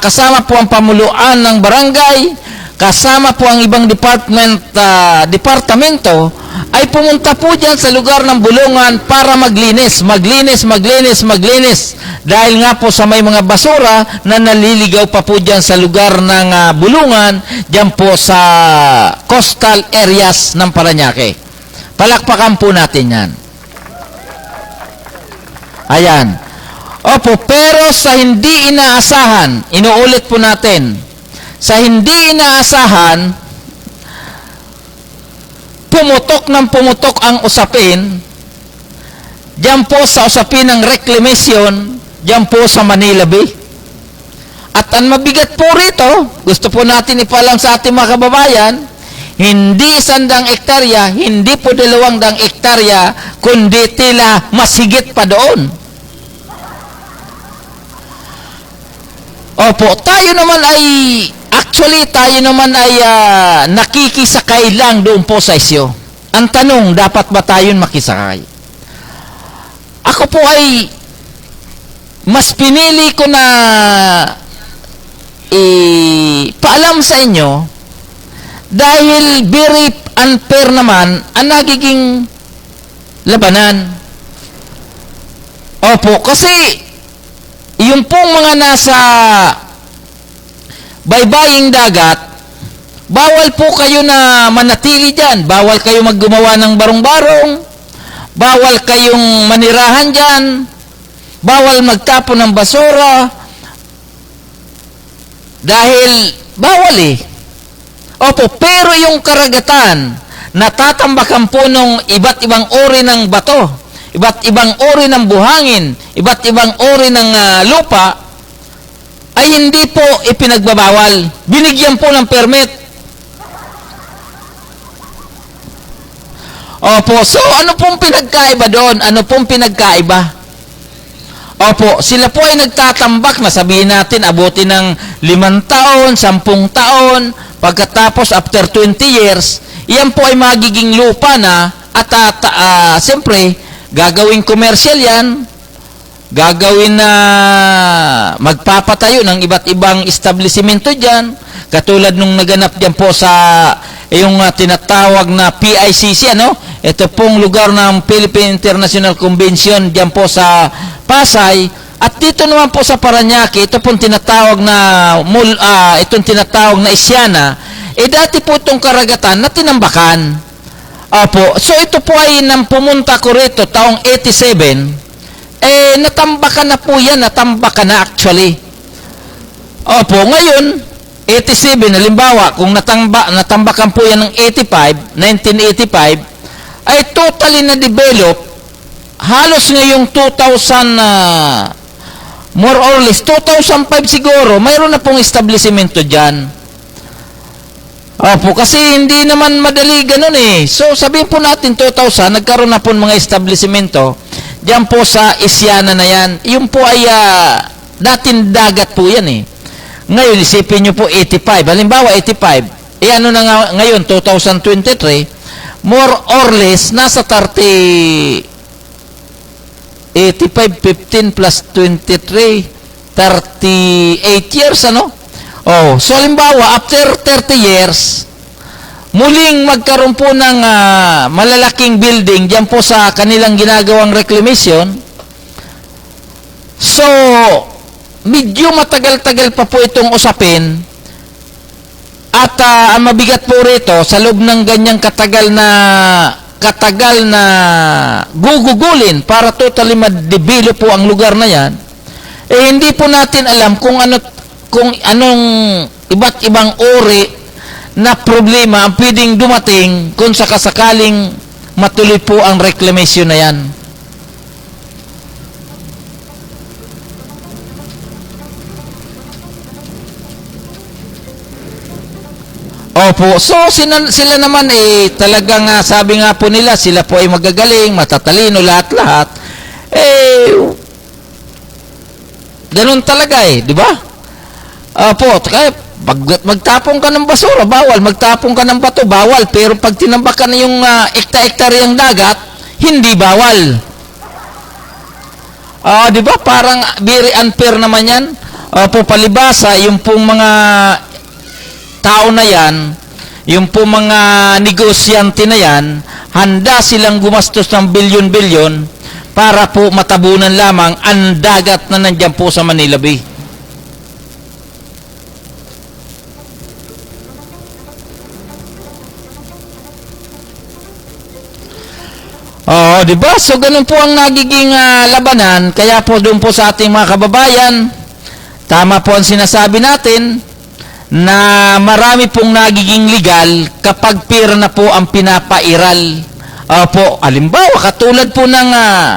S7: kasama po ang pamuluan ng barangay, kasama po ang ibang departamento, ay pumunta po dyan sa lugar ng Bulungan para maglinis. Dahil nga po sa may mga basura na naliligaw pa po dyan sa lugar ng Bulungan, dyan po sa coastal areas ng Parañaque. Palakpakan po natin yan. Ayan. Opo, pero sa hindi inaasahan, inuulit po natin, sa hindi inaasahan, pumutok ang usapin, diyan po sa usapin ng reclamation, diyan po sa Manila Bay. At ang mabigat po rito, gusto po natin ipalam sa ating mga kababayan, hindi 100 hektarya, hindi po 200 hektarya, kundi tila masigit pa doon. Opo, tayo naman ay nakikisakay lang doon po sa isyo. Ang tanong, dapat ba tayon makisakay? Ako po ay mas pinili ko na paalam sa inyo dahil very unfair naman ang nagiging labanan. Opo, kasi yung pong mga nasa baybaying dagat, bawal po kayo na manatili dyan. Bawal kayo maggumawa ng barong-barong. Bawal kayong manirahan dyan. Bawal magtapon ng basura. Dahil bawal eh. Opo, pero yung karagatan, natatambakan po ng iba't ibang uri ng bato, iba't ibang uri ng buhangin, iba't ibang uri ng lupa, ay hindi po ipinagbabawal. Binigyan po ng permit. Opo, so ano pong pinagkaiba doon? Ano pong pinagkaiba? Opo, sila po ay nagtatambak na sabihin natin abutin ng 5 taon, 10 taon, pagkatapos after 20 years, iyan po ay magiging lupa na at siyempre, gagawing commercial yan, gagawin na magpapatayo ng iba't ibang establishmento dyan, katulad nung naganap dyan po sa yung tinatawag na PICC, ano? Ito pong lugar ng Philippine International Convention dyan po sa Pasay, at dito naman po sa Parañaque, ito pong tinatawag na Isyana, dati po itong karagatan na tinambakan. Opo, so ito po ay nang pumunta ko rito taong 87, natambakan na po yan, natambakan na actually. Opo, ngayon, 87, halimbawa, kung natambakan po yan ng 1985, ay totally na-develop, halos ngayong 2000, more or less, 2005 siguro, mayroon na pong establishmento dyan. Opo, kasi hindi naman madali ganun eh. So, sabihin po natin 2000, nagkaroon na po mga establishmento diyan po sa Isyana na yan. Yung po ay dating dagat po yan eh. Ngayon, isipin nyo po 85. Halimbawa, 85. Ano na ngayon, 2023, more or less, nasa 85, 15 plus 23, 38 years, ano? Oh, so halimbawa, after 30 years, muling magkaroon po ng malalaking building diyan po sa kanilang ginagawang reclamation. So, medyo matagal-tagal pa po itong usapin. At ang mabigat po rito, sa loob ng ganyang katagal na gugugulin para totally ma-develop po ang lugar na yan, eh hindi po natin alam kung anong iba't ibang uri na problema ang pwedeng dumating kung sakasakaling matuloy po ang reclamation na yan. Opo, so sila naman talagang sabi nga po nila, sila po ay magagaling, matatalino, lahat-lahat. Ganun talaga di ba? Opo, kaya magtapong ka ng basura, bawal. Magtapong ka ng bato, bawal. Pero pag tinambak ka na yung ekta-ektaryang dagat, hindi bawal. Di ba? Parang very unfair naman yan. Opo, palibasa, yung pong mga tao na yan, yung po mga negosyante na yan, handa silang gumastos ng bilyon-bilyon para po matabunan lamang ang dagat na nandyan po sa Manila Bay. Di ba? So ganun po ang nagiging labanan. Kaya po doon po sa ating mga kababayan, tama po ang sinasabi natin, na marami pong nagiging legal kapag pera na po ang pinapairal. Po, halimbawa, katulad po ng,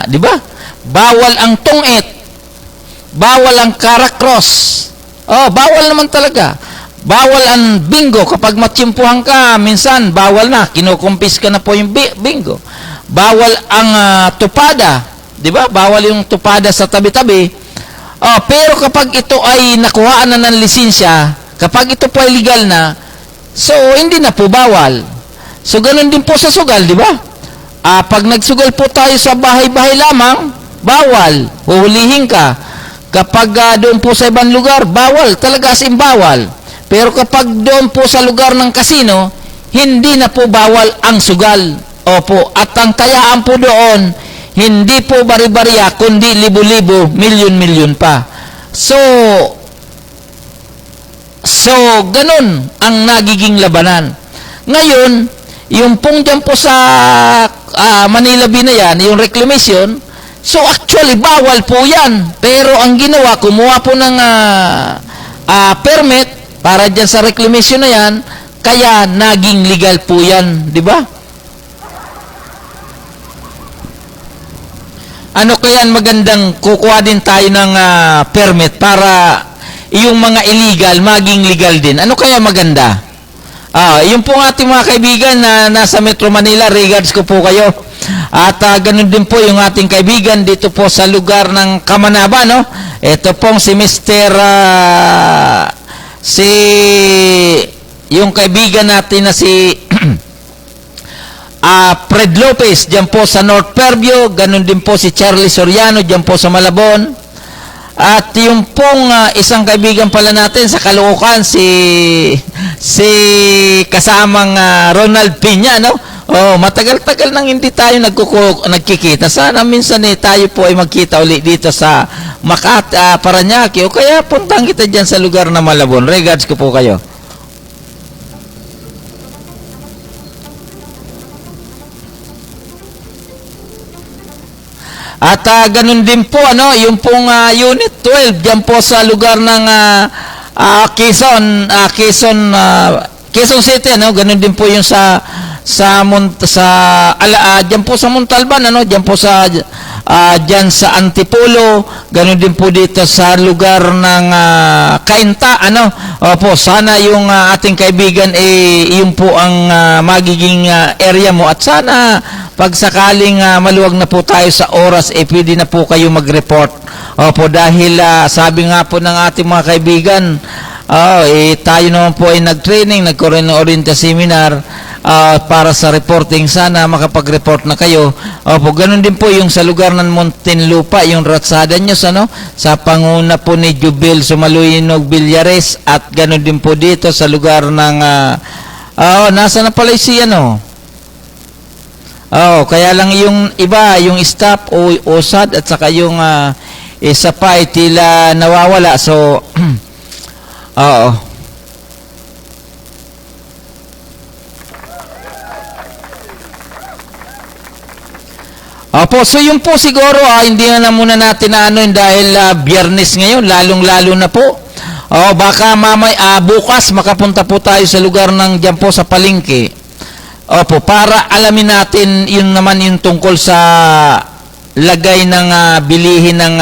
S7: di ba? Bawal ang tungit. Bawal ang karakross. Bawal naman talaga. Bawal ang bingo. Kapag matsimpuhan ka, minsan, bawal na. Kinukumpis ka na po yung bingo. Bawal ang tupada. Di ba? Bawal yung tupada sa tabi-tabi. Pero kapag ito ay nakuhaan na ng lisensya, kapag ito po ay legal na, so hindi na po bawal. So ganun din po sa sugal, di ba? Pag nagsugal po tayo sa bahay-bahay lamang, bawal. Huhulihin ka. Kapag doon po sa ibang lugar, bawal. Talaga as in bawal. Pero kapag doon po sa lugar ng kasino, hindi na po bawal ang sugal. Opo. At ang tayaan po doon, hindi po bari-bariya, kundi libo-libo, milyon-milyon pa. So, ganun ang nagiging labanan. Ngayon, yung pong dyan po sa Manila Bay na yan, yung reclamation, so actually, bawal po yan. Pero ang ginawa, kumuha po ng permit para dyan sa reclamation na yan, kaya naging legal po yan. Di ba? Ano kaya magandang kukuha din tayo ng permit para yung mga illegal maging legal din. Ano kaya maganda? Yung po ating mga kaibigan na nasa Metro Manila, regards ko po kayo. At ganun din po yung ating kaibigan dito po sa lugar ng Kamanaba, no? Ito pong si Mr. yung kaibigan natin na si Fred Lopez, dyan po sa North Fairview. Ganun din po si Charlie Soriano, dyan po sa Malabon. At yung pong isang kaibigan pala natin sa Caloocan, si kasamang Ronald Piña, no? Matagal-tagal nang hindi tayo nagkikita. Sana minsan tayo po ay magkita uli dito sa Makati, Paranaque, o kaya puntang kita dyan sa lugar na Malabon. Regards ko po kayo. At ganun din po, yung pong Unit 12, dyan po sa lugar ng Quezon City, ganun din po yung dyan po sa Montalban, dyan po dyan sa Antipolo, ganun din po dito sa lugar ng Cainta, Opo, sana yung ating kaibigan yung po ang magiging area mo, at sana pag sakaling maluwag na po tayo sa oras, pwede na po kayo mag-report. Opo, dahil sabi nga po ng ating mga kaibigan, Tayo naman po ay nag-training, nagkaroon ng orientation seminar para sa reporting. Sana makapag-report na kayo. Opo, ganun din po yung sa lugar ng Muntinlupa, yung Ratsada News, sa panguna po ni Jubil Sumaluinog Villares, at ganun din po dito sa lugar ng nasa na pala si kaya lang yung iba, yung staff o OSAD at saka yung isa pa ay tila nawawala. So oo. Opo, so yun po siguro, hindi na muna natin dahil Biyernes ngayon, lalong-lalo na po. Baka bukas makapunta po tayo sa lugar ng dyan po sa palengke. Opo, para alamin natin yun naman yung tungkol sa lagay ng bilihin ng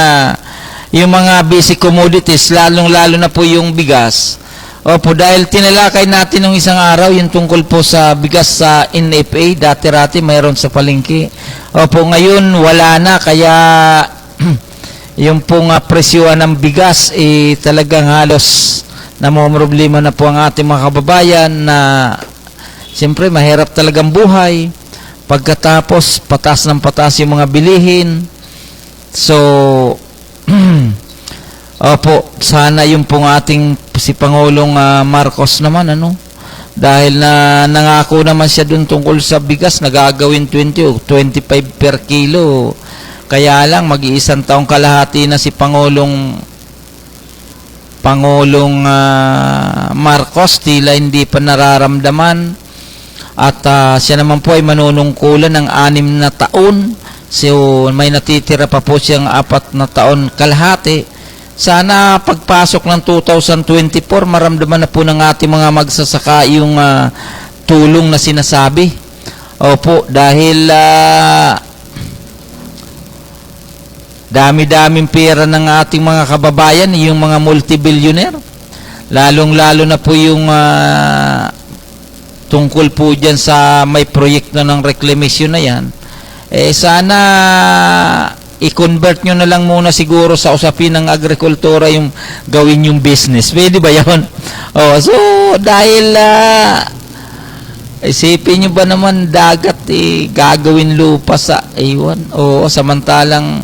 S7: yung mga basic commodities, lalong-lalo na po yung bigas. Opo, dahil tinalakay natin ng isang araw yung tungkol po sa bigas sa NFA, dati-rati mayroon sa palengke. Opo, ngayon wala na, kaya yung pong presyuhan ng bigas talagang halos namomroblema na po ang ating mga kababayan na siyempre mahirap talagang buhay. Pagkatapos patas ng patas yung mga bilihin. So opo, sana yung pong ating si Pangulong Marcos naman dahil nangako naman siya dun tungkol sa bigas na gagawin 20 o 25 per kilo. Kaya lang mag-iisang taong kalahati na si Pangulong Marcos, tila hindi pa nararamdaman, at siya naman po ay manunungkulan ng 6 na taon. So may natitira pa po siyang 4 na taon kalahati. Sana pagpasok ng 2024 maramdaman na po ng ating mga magsasaka yung tulong na sinasabi. Opo, dahil dami-daming pera ng ating mga kababayan, yung mga multi-billionaire. Lalong-lalo na po yung tungkol po dyan sa may proyekto ng reclamation na yan. Sana i-convert nyo na lang muna siguro sa usapin ng agrikultura yung gawin yung business. Pwede ba yun? So dahil isipin nyo ba naman dagat gagawin lupa sa iwan? Samantalang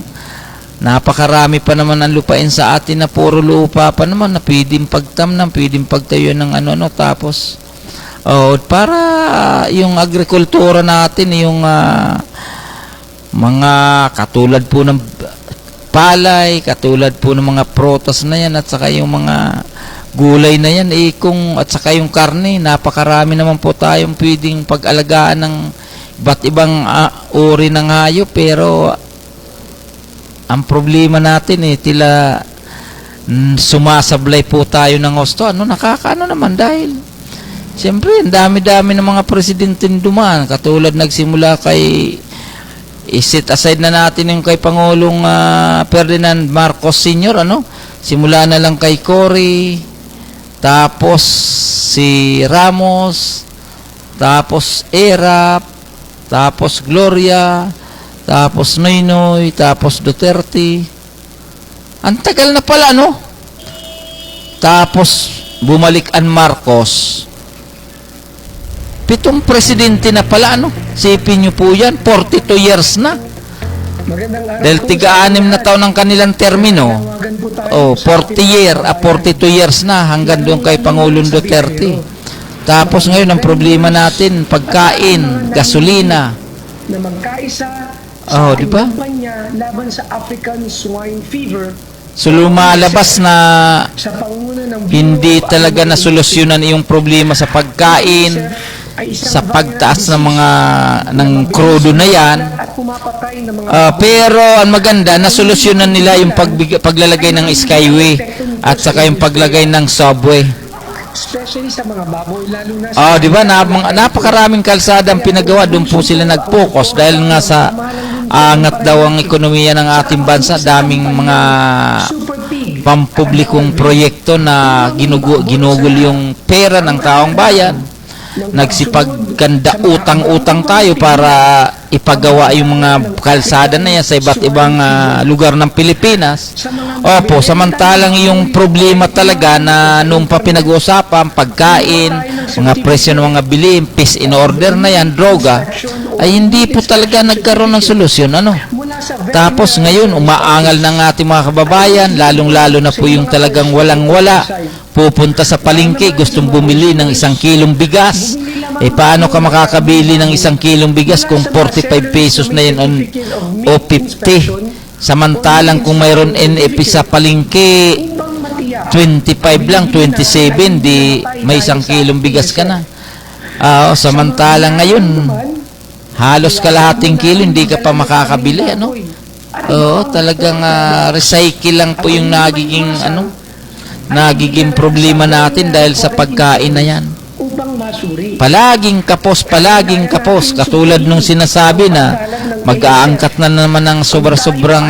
S7: napakarami pa naman ang lupain sa atin na puro lupa pa naman na pwedeng pagtamnan, pwedeng pagtayo ng tapos para yung agrikultura natin, yung mga katulad po ng palay, katulad po ng mga protas na yan, at saka yung mga gulay na yan, at saka yung karne, napakarami naman po tayong pwedeng pag-alagaan ng iba't ibang uri ng hayop. Pero ang problema natin tila sumasablay po tayo ng gusto. Nakakaano naman dahil siyempre ang dami-dami ng mga presidenteng dumaan, katulad nagsimula kay i-set aside na natin yung kay Pangulong Ferdinand Marcos Sr. Simula na lang kay Cory, tapos si Ramos, tapos Erap, tapos Gloria, tapos Noynoy, tapos Duterte. Ang tagal na pala, Tapos bumalik ang Marcos. 7 presidente na pala, Sipin nyo po yan, 42 years na. Dahil 6 na taon ng kanilang termino. 42 years na hanggang doon kay Pangulong Duterte. Tapos ngayon ang problema natin, pagkain, gasolina.
S8: Na magkaisa
S7: di ba?
S8: kampanya laban sa African Swine Fever.
S7: So lumalabas na
S8: Sa pangunguna ng
S7: hindi talaga nasolusyonan yung problema sa pagkain, sa pagtaas ng mga ng crudo na yan.
S8: At pumapatay ng mga
S7: Pero ang maganda, nasolusyonan nila yung paglalagay ng skyway at saka yung paglagay ng subway.
S8: especially sa mga baboy, lalo na sa
S7: Di ba? Napakaraming kalsada ang pinagawa. Doon po sila nag-focus dahil nga sa angat daw ang ekonomiya ng ating bansa. Daming mga
S8: super pig
S7: pampublikong proyekto na ginugol yung pera ng taong bayan. Nagsipagkanda utang-utang tayo para ipagawa yung mga kalsada na yan sa iba't ibang lugar ng Pilipinas. Opo, samantalang yung problema talaga na nung pa pinag-uusapan, pagkain, mga presyo ng mga bilihin, peace in order na yan, droga, ay hindi po talaga nagkaroon ng solusyon. Ano? Tapos ngayon, umaangal ng ating mga kababayan, lalong-lalo na po yung talagang walang-wala, pupunta sa palengke, gustong bumili ng 1 kilong bigas. Paano ka makakabili ng 1 kilong bigas kung 45 pesos na yun o 50? Samantalang kung mayroon NFP sa palengke, 25 lang, 27, di may 1 kilong bigas ka na. Samantalang ngayon, halos kalahating kilo, hindi ka pa makakabili, ano? Oo, talagang recycle lang po yung nagiging problema natin dahil sa pagkain na yan. Palaging kapos, katulad nung sinasabi na mag-aangkat na naman ng sobra-sobrang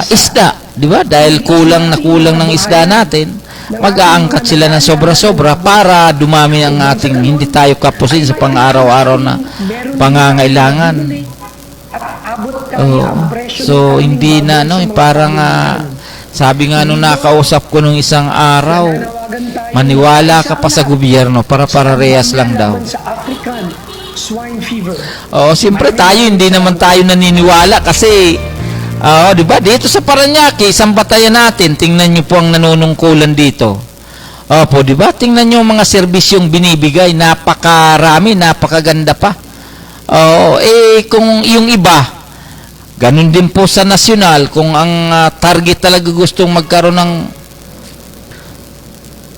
S7: isda, di ba? Dahil kulang ng isda natin, mag-aangkat sila ng sobra-sobra para dumami ang ating hindi tayo kapusin sa pang-araw-araw na pangangailangan. So hindi na parang sabi nga nung nakausap ko nung isang araw, maniwala ka pa sa gobyerno para parehas lang daw. Siyempre tayo hindi naman tayo naniniwala kasi di ba? Dito sa Parañaque, isang batayan natin, tingnan niyo po ang nanunungkulan dito. Opo, di ba? Tingnan niyo mga serbisyong binibigay, napakarami, napakaganda pa. Kung yung iba, ganun din po sa nasyonal, kung ang target talaga gustong magkaroon ng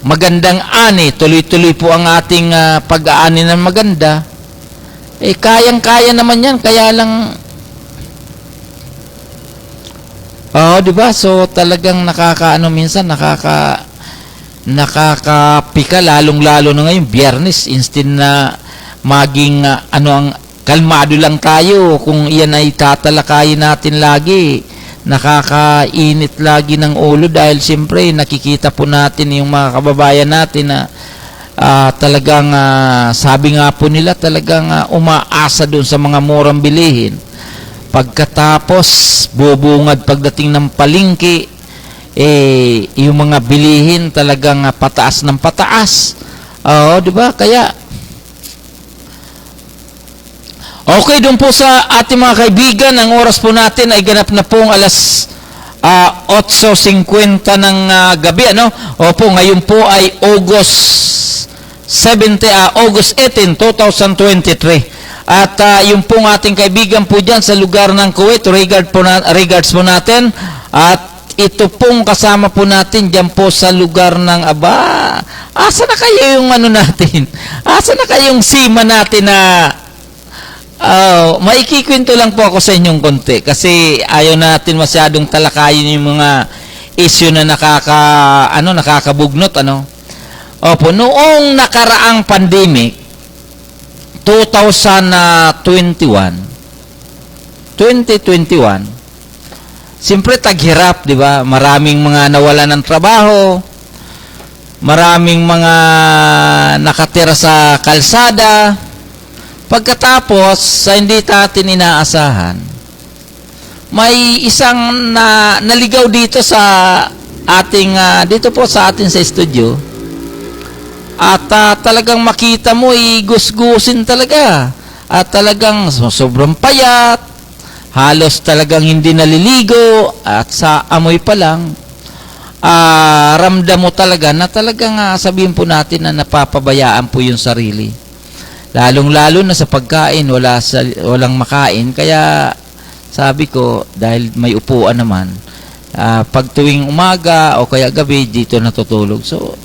S7: magandang ani, tuloy-tuloy po ang ating pag-aani ng maganda, kayang-kaya naman yan, kaya lang di ba? So talagang minsan nakakapika, lalong-lalo na ngayon Biyernes, instead na maging ang kalmado lang tayo, kung iyan ay tatalakayin natin lagi, nakakainit lagi ng ulo dahil siyempre nakikita po natin yung mga kababayan natin na talagang sabi nga po nila talagang umaasa doon sa mga murang bilihin. Pagkatapos bubungad pagdating ng palengke, yung mga bilihin talagang pataas ng pataas. Di ba? Kaya okay, doon po sa ating mga kaibigan, ang oras po natin ay ganap na pong alas 8:50 ng gabi, ano? Opo, ngayon po ay August 18, 2023. At yung pong ating kaibigan po dyan sa lugar ng Kuwait, regards po natin. At ito pong kasama po natin dyan po sa lugar ng asa na kayo yung natin? Asa na kayong sima natin na maikikwento lang po ako sa inyong konti kasi ayaw natin masyadong talakayin yung mga issue na nakakabugnot, ano? Opo, noong nakaraang pandemic 2021, siyempre taghirap, di ba? Maraming mga nawalan ng trabaho, maraming mga nakatira sa kalsada. Pagkatapos, sa hindi natin inaasahan, may isang naligaw dito sa ating, dito po sa atin sa studio. At talagang makita mo, gusgusin talaga. At talagang sobrang payat, halos talagang hindi naliligo, at sa amoy pa lang, ramdam mo talaga na talagang sabihin po natin na napapabayaan po yung sarili. Lalong-lalo na sa pagkain, walang makain. Kaya sabi ko, dahil may upuan naman, pag tuwing umaga o kaya gabi, dito natutulog. So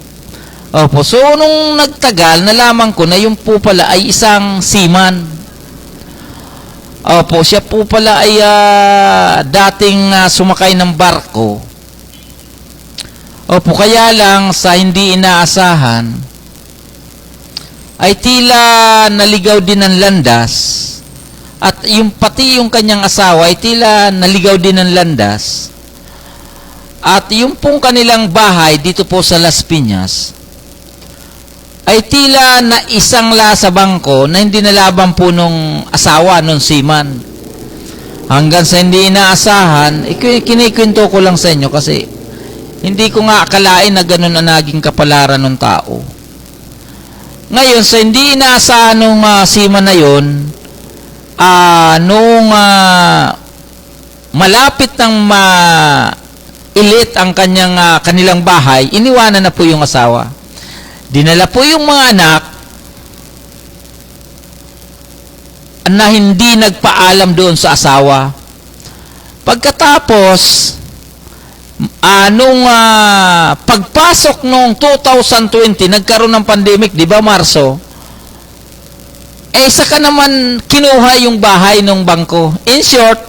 S7: nung nagtagal, nalaman ko na yung po pala ay isang seaman. Siya po pala ay dating sumakay ng barko. Kaya lang sa hindi inaasahan, ay tila naligaw din ng landas. At pati yung kanyang asawa ay tila naligaw din ng landas. At yung pong kanilang bahay dito po sa Las Piñas ay tila na isangla sa bangko na hindi nalaban po nung asawa, nung seaman. Hanggang sa hindi inaasahan, kinikwento ko lang sa inyo kasi hindi ko nga akalain na ganun ang naging kapalaran ng tao. Ngayon, sa hindi inaasahan nung seaman na yun, nung malapit ng ilit ang kanilang bahay, iniwanan na po yung asawa. Dinala po yung mga anak na hindi nagpaalam doon sa asawa. Pagkatapos, nung pagpasok nung 2020, nagkaroon ng pandemic, di ba, Marso? Saka naman kinuha yung bahay ng bangko. In short,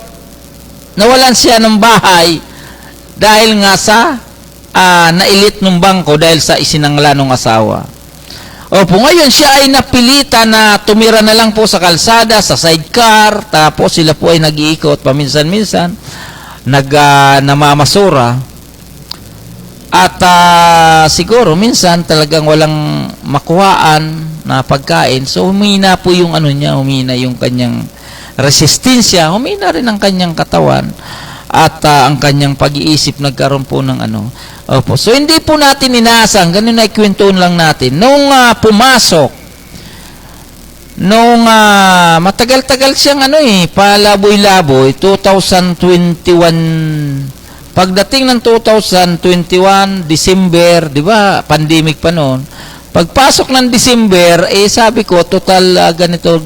S7: nawalan siya ng bahay dahil nga sa nailit ng bangko dahil sa isinangla ng asawa. Opo, ngayon siya ay napilitan na tumira na lang po sa kalsada, sa sidecar, tapos sila po ay nag-iikot paminsan-minsan, namamasura. At siguro minsan talagang walang makuhaan na pagkain. So humina po yung humina yung kanyang resistensya, humina rin ang kanyang katawan at ang kanyang pag-iisip nagkaroon po ng Opo. So hindi po natin inaasahan, ganun na ikwentuhan lang natin. Nung pumasok, nung matagal-tagal siyang palaboy-laboy, 2021, pagdating ng 2021, December, di ba, pandemic pa noon, pagpasok ng December, sabi ko, total ganito,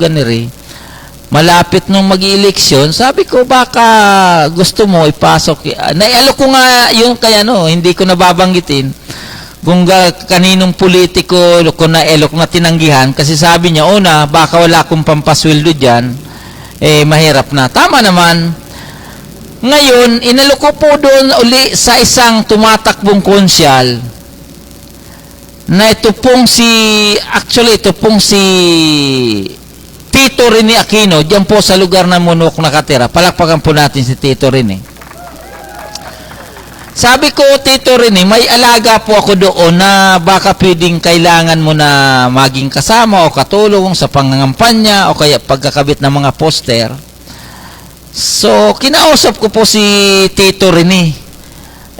S7: malapit nung mag-eleksyon, sabi ko, baka gusto mo ipasok. Naialok ko nga yung kaya hindi ko nababanggitin kung kaninong politiko ko naelok na tinanggihan kasi sabi niya, baka wala akong pampasweldo dyan, mahirap na. Tama naman. Ngayon, inalok ko po doon uli sa isang tumatakbong konsyal na ito pong si Tito Rene Aquino, diyan po sa lugar ng Munok nakatira. Palakpakan po natin si Tito Rene. Sabi ko, Tito Rene, may alaga po ako doon na baka pwedeng kailangan mo na maging kasama o katulong sa pangangampanya o kaya pagkakabit ng mga poster. So, kinausap ko po si Tito Rene.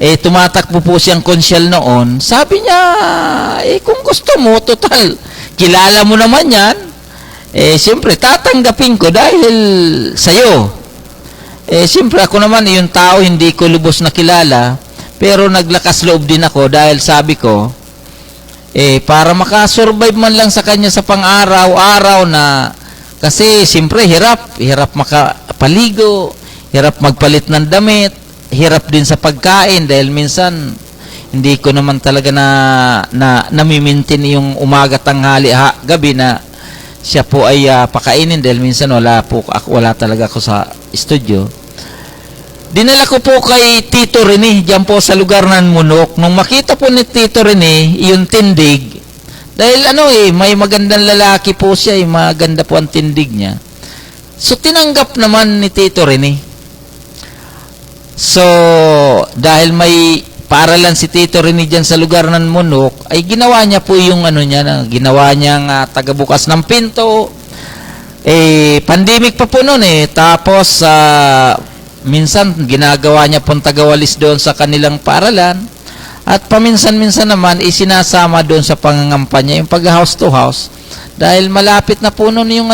S7: Tumatakbo po siyang konsyal noon. Sabi niya, kung gusto mo, total, kilala mo naman yan. Siyempre, tatanggapin ko dahil sa'yo. Siyempre, ako naman, yung tao, hindi ko lubos na kilala, pero naglakas loob din ako dahil sabi ko, para makasurvive man lang sa kanya sa pang-araw-araw na, kasi siyempre, hirap makapaligo, hirap magpalit ng damit, hirap din sa pagkain dahil minsan, hindi ko naman talaga namimintin yung umaga, tanghali, gabi na siya po ay pakainin dahil minsan wala talaga ako sa studio. Dinala ko po kay Tito Rene diyan po sa lugar ng Munok. Nung makita po ni Tito Rene yung tindig, dahil may magandang lalaki po siya, maganda po ang tindig niya. So tinanggap naman ni Tito Rene. So dahil may paaralan si Tito Rene dyan sa lugar ng Munok, ay ginawa niya po yung ginawa niyang tagabukas ng pinto. Pandemic pa po noon Tapos, minsan ginagawa niya pong tagawalis doon sa kanilang paaralan. At paminsan-minsan naman, isinasama doon sa pangangampanya, yung pag-house to house. Dahil malapit na po noon yung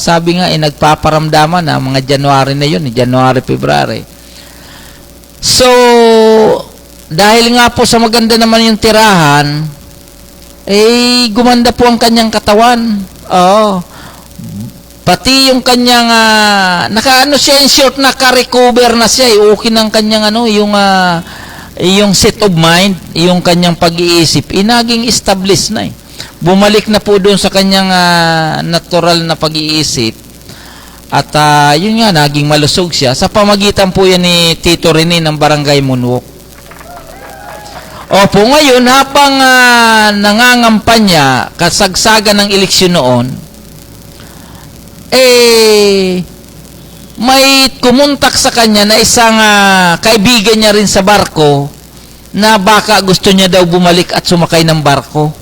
S7: sabi nga, nagpaparamdaman na, mga January na yun, January, February. So, dahil nga po sa maganda naman yung tirahan, gumanda po ang kanyang katawan. Pati yung kanyang, siya in short, naka-recover na siya. Okay ng kanyang, yung set of mind, yung kanyang pag-iisip, naging established na Bumalik na po doon sa kanyang natural na pag-iisip. At yun nga, naging malusog siya. Sa pamagitan po yan ni Tito Rene ng Barangay Munok. Opo, ngayon, habang nangangampanya, kasagsagan ng eleksyon noon, may kumuntak sa kanya na isang kaibigan niya rin sa barko na baka gusto niya daw bumalik at sumakay ng barko.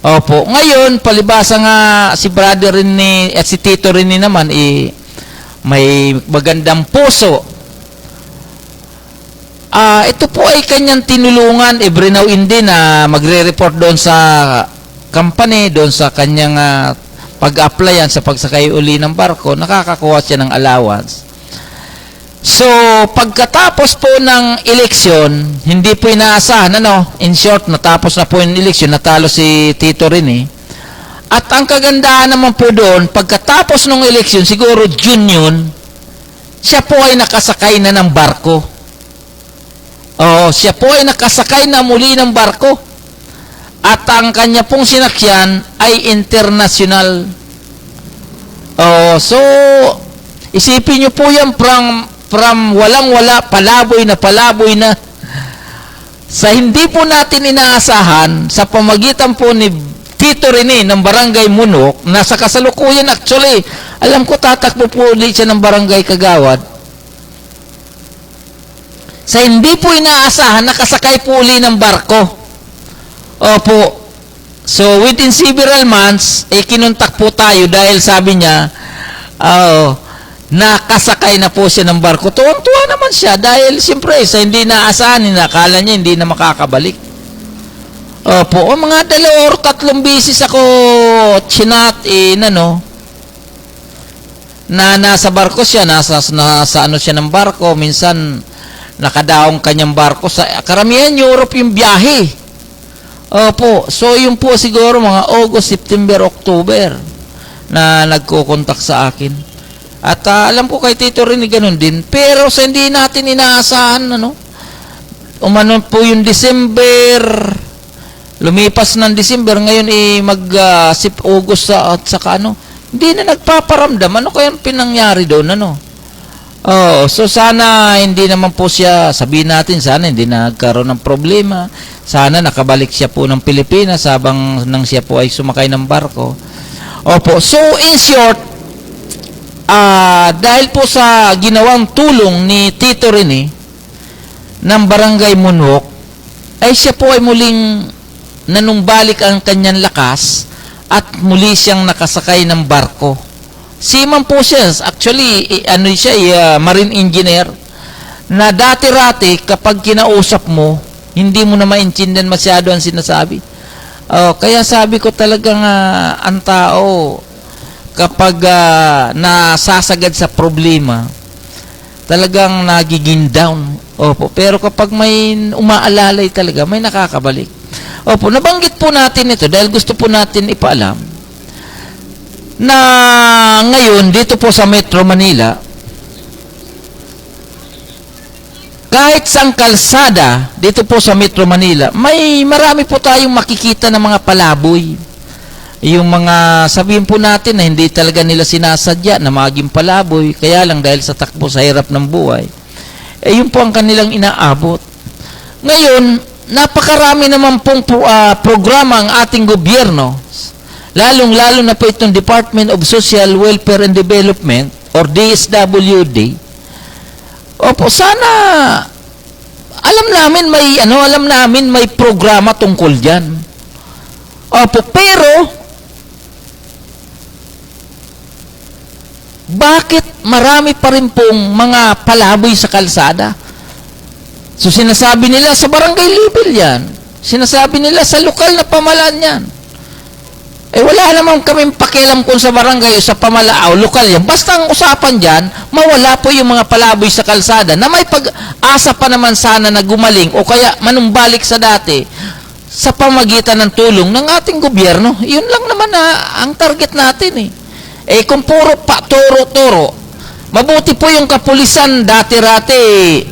S7: Opo. Ngayon, palibasa nga si brother rin at si Tito rin naman, may magandang puso. Ito po ay kanyang tinulungan every now and then na magre-report doon sa company, doon sa kanyang pag-applyan sa pagsakay uli ng barko, nakakakuha siya ng allowance. So, pagkatapos po ng eleksyon, hindi po inaasahan, in short, natapos na po yung eleksyon, natalo si Tito Rene. At ang kagandahan naman po doon, pagkatapos ng eleksyon, siguro June yun, siya po ay nakasakay na ng barko. Siya po ay nakasakay na muli ng barko. At ang kanya pong sinakyan ay international. So, isipin nyo po yan from walang-wala, palaboy na. Sa hindi po natin inaasahan, sa pamagitan po ni Tito Rene ng Barangay Munok, nasa kasalukuyan actually, alam ko tatakbo po ulit siya ng Barangay Kagawad. Sa hindi po inaasahan, nakasakay po uli ng barko. Opo. So, within several months, kinontak po tayo dahil sabi niya, nakasakay na po siya ng barko. Tuwang-tuwa naman siya dahil siyempre sa hindi naasahan, nakala niya hindi na makakabalik. Opo, mga 2 or 3 bisis ako chinat na nasa barko siya, nasa ano siya ng barko, minsan nakadaong kanyang barko sa karamihan Europe yung biyahe. Opo, so yun po siguro mga August, September, October na nagko-contact sa akin. At alam ko kay Tito rin ganun din. Pero sa hindi natin inaasahan, umano po yung December, lumipas ng December, ngayon August at saka hindi na nagpaparamdam. Ano kaya pinangyari doon, so sana hindi naman po siya, sabihin natin, sana hindi na nagkaroon ng problema. Sana nakabalik siya po ng Pilipinas habang nang siya po ay sumakay ng barko. Opo, so in short, dahil po sa ginawang tulong ni Tito Rene ng Barangay Munok, ay siya po ay muling nanumbalik ang kanyang lakas at muli siyang nakasakay ng barko. Seaman po siya. Actually, siya, marine engineer, na dati-rati kapag kinausap mo, hindi mo na maintindihan masyado ang sinasabi. Kaya sabi ko talagang ang tao, kapag nasasagad sa problema, talagang nagiging down. Opo. Pero kapag may umaalalay talaga, may nakakabalik. Opo, nabanggit po natin ito dahil gusto po natin ipaalam na ngayon dito po sa Metro Manila, kahit sang kalsada dito po sa Metro Manila, marami po tayong makikita ng mga palaboy. Yung mga sabihin po natin na hindi talaga nila sinasadya na maging palaboy, kaya lang dahil sa takbo sa hirap ng buhay, yun po ang kanilang inaabot. Ngayon, napakarami naman pong programa ang ating gobyerno, lalong-lalo na po itong Department of Social Welfare and Development or DSWD. Opo, sana alam namin may programa tungkol diyan. Opo, pero bakit marami pa rin pong mga palaboy sa kalsada? So sinasabi nila sa barangay level yan. Sinasabi nila sa lokal na pamahalaan yan. Wala naman kaming pakialam kung sa barangay o sa pamalaan o lokal yan. Basta ang usapan dyan, mawala po yung mga palaboy sa kalsada na may pag-asa pa naman sana na gumaling o kaya manumbalik sa dati sa pamagitan ng tulong ng ating gobyerno. Yun lang naman ang target natin kung puro pa turo-turo, mabuti po yung kapulisan dati-rati,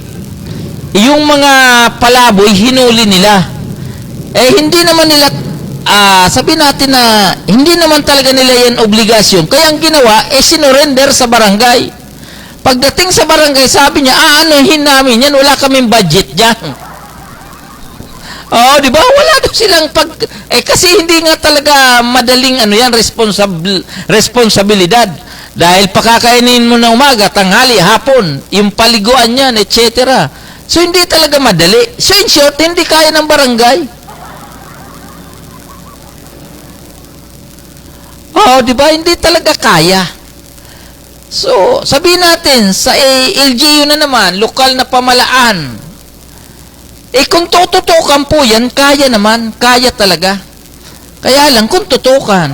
S7: yung mga palaboy hinuli nila. Hindi naman nila sabi natin na hindi naman talaga nila yan obligasyon. Kaya ang ginawa, sinurrender sa barangay. Pagdating sa barangay, sabi niya, anuhin namin yan, wala kaming budget dyan. Di ba? Wala daw silang kasi hindi nga talaga madaling responsibilidad. Dahil pakakainin mo na umaga, tanghali, hapon, yung paliguan yan, etc. So, hindi talaga madali. So, in short, hindi kaya ng barangay. Oh, di ba? Hindi talaga kaya. So, sabihin natin, sa LGU na naman, lokal na pamalaan, kung tututukan po yan, kaya naman, kaya talaga. Kaya lang, kung tutukan,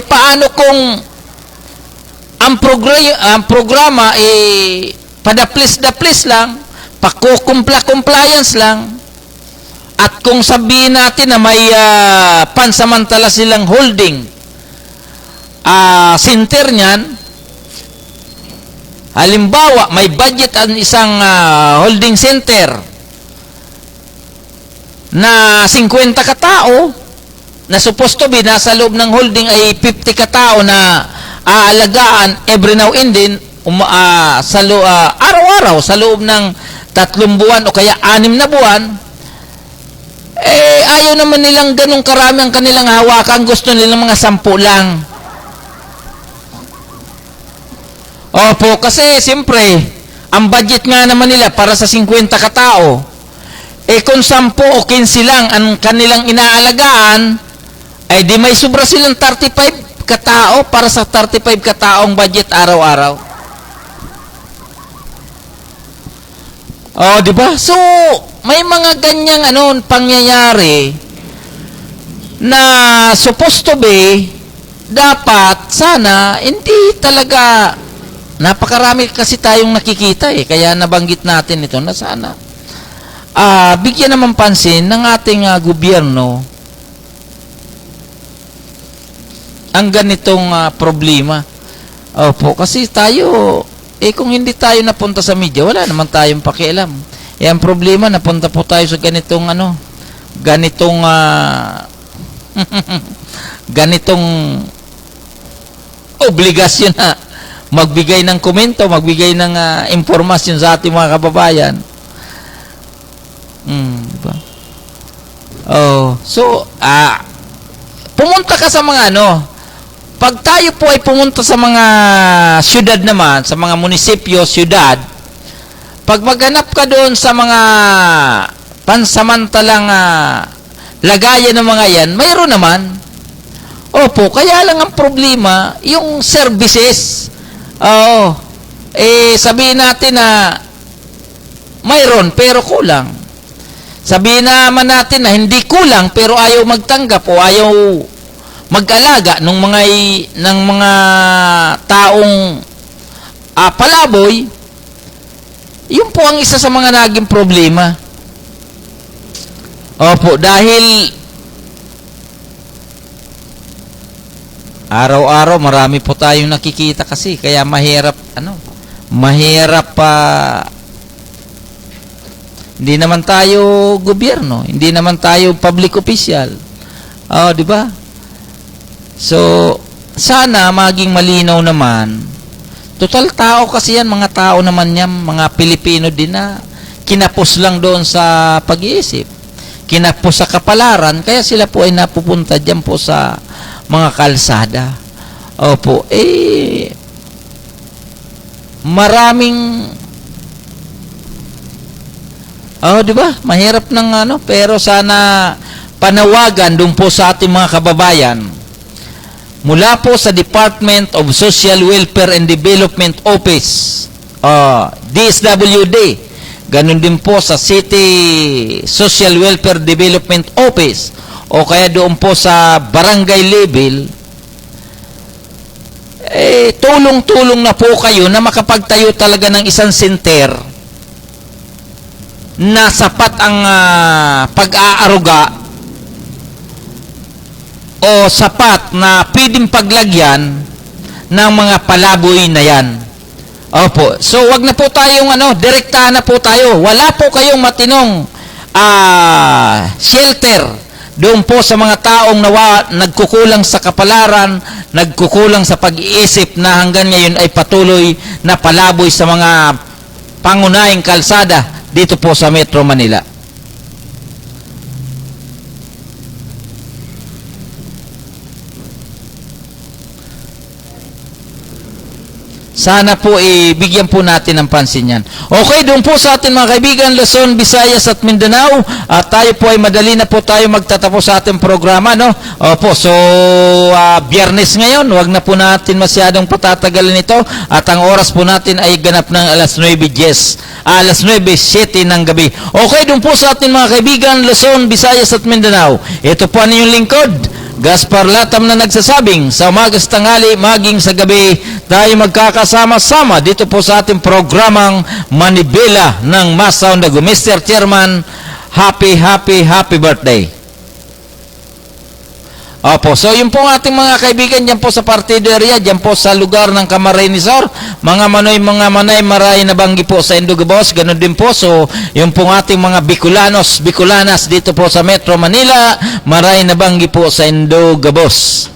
S7: paano kung ang programa, padaplis-daplis lang, pakukumpla-compliance lang, at kung sabihin natin na may pansamantala silang holding center niyan, halimbawa, may budget ang isang holding center na 50 katao, na supposed to be nasa loob ng holding ay 50 katao na aalagaan every now and then, araw-araw sa loob ng 3 buwan o kaya 6 na buwan, ayaw naman nilang ganong karami ang kanilang hawakan, gusto nilang mga 10 lang. Opo, kasi siyempre, ang budget nga naman nila para sa 50 katao, kung 10 o 15 lang ang kanilang inaalagaan, ay di may sobra silang 35 katao para sa 35 kataong budget araw-araw. Di ba? So, may mga ganyang pangyayari na supposed to be, dapat, sana, hindi talaga, napakarami kasi tayong nakikita kaya nabanggit natin ito na sana bigyan naman pansin ng ating gobyerno ang ganitong problema. Opo, kasi tayo kung hindi tayo napunta sa media, wala naman tayong pakialam. Ang problema, napunta po tayo sa ganitong ganitong obligasyon na magbigay ng komento, magbigay ng impormasyon sa ating mga kababayan. Diba? So, pumunta ka sa mga pag tayo po ay pumunta sa mga syudad naman, sa mga munisipyo, syudad, pag maghanap ka doon sa mga pansamantalang lagayan ng mga yan, mayroon naman. Opo, kaya lang ang problema, yung services. Sabihin natin na mayroon pero kulang. Sabihin naman natin na hindi kulang pero ayaw magtanggap o ayaw mag-alaga ng mga taong palaboy. Yun po ang isa sa mga naging problema. Opo, dahil araw-araw marami po tayong nakikita kasi kaya mahirap hindi naman tayo gobyerno, hindi naman tayo public official. Di ba? So sana maging malinaw naman. Total tao kasi yan, mga tao naman yan, mga Pilipino din na kinapos lang doon sa pag-iisip. Kinapos sa kapalaran, kaya sila po ay napupunta diyan po sa mga kalsada. Opo, maraming di ba? Mahirap ng pero sana panawagan doon po sa ating mga kababayan mula po sa Department of Social Welfare and Development Office, DSWD, ganun din po sa City Social Welfare Development Office, o kaya doon po sa barangay level, tulong-tulong na po kayo na makapagtayo talaga ng isang center na sapat ang pag-aaruga o sapat na pwedeng paglagyan ng mga palaboy na yan. Opo. So, wag na po tayong direktahan na po tayo. Wala po kayong matinong shelter doon po sa mga taong nagkukulang sa kapalaran, nagkukulang sa pag-iisip na hanggang ngayon ay patuloy na palaboy sa mga pangunahing kalsada dito po sa Metro Manila. sana po bigyan po natin ng pansin yan. Okay, doon po sa atin mga kaibigan, Luzon, Visayas at Mindanao, at tayo po ay madali na po tayo magtatapos sa ating programa, no? Opo, so Biyernes ngayon, wag na po natin masyadong patatagalin ito, at ang oras po natin ay ganap ng alas 9:10, alas 9:07 ng gabi. Okay, doon po sa atin mga kaibigan, Luzon, Visayas at Mindanao, ito po ang inyong lingkod, Gaspar Latam, na nagsasabing sa umaga sa tanghali, maging sa gabi, tayo magkakasama-sama dito po sa ating programang Manibela ng Masaw Dago. Mr. Chairman, happy birthday. Opo, so yun po ang ating mga kaibigan dyan po sa partido area, dyan po sa lugar ng Camarines Sur, mga manay, maray na banggi po sa Indugabos, ganun din po, so yun po ang ating mga Bicolanas dito po sa Metro Manila, maray na banggi po sa Indugabos.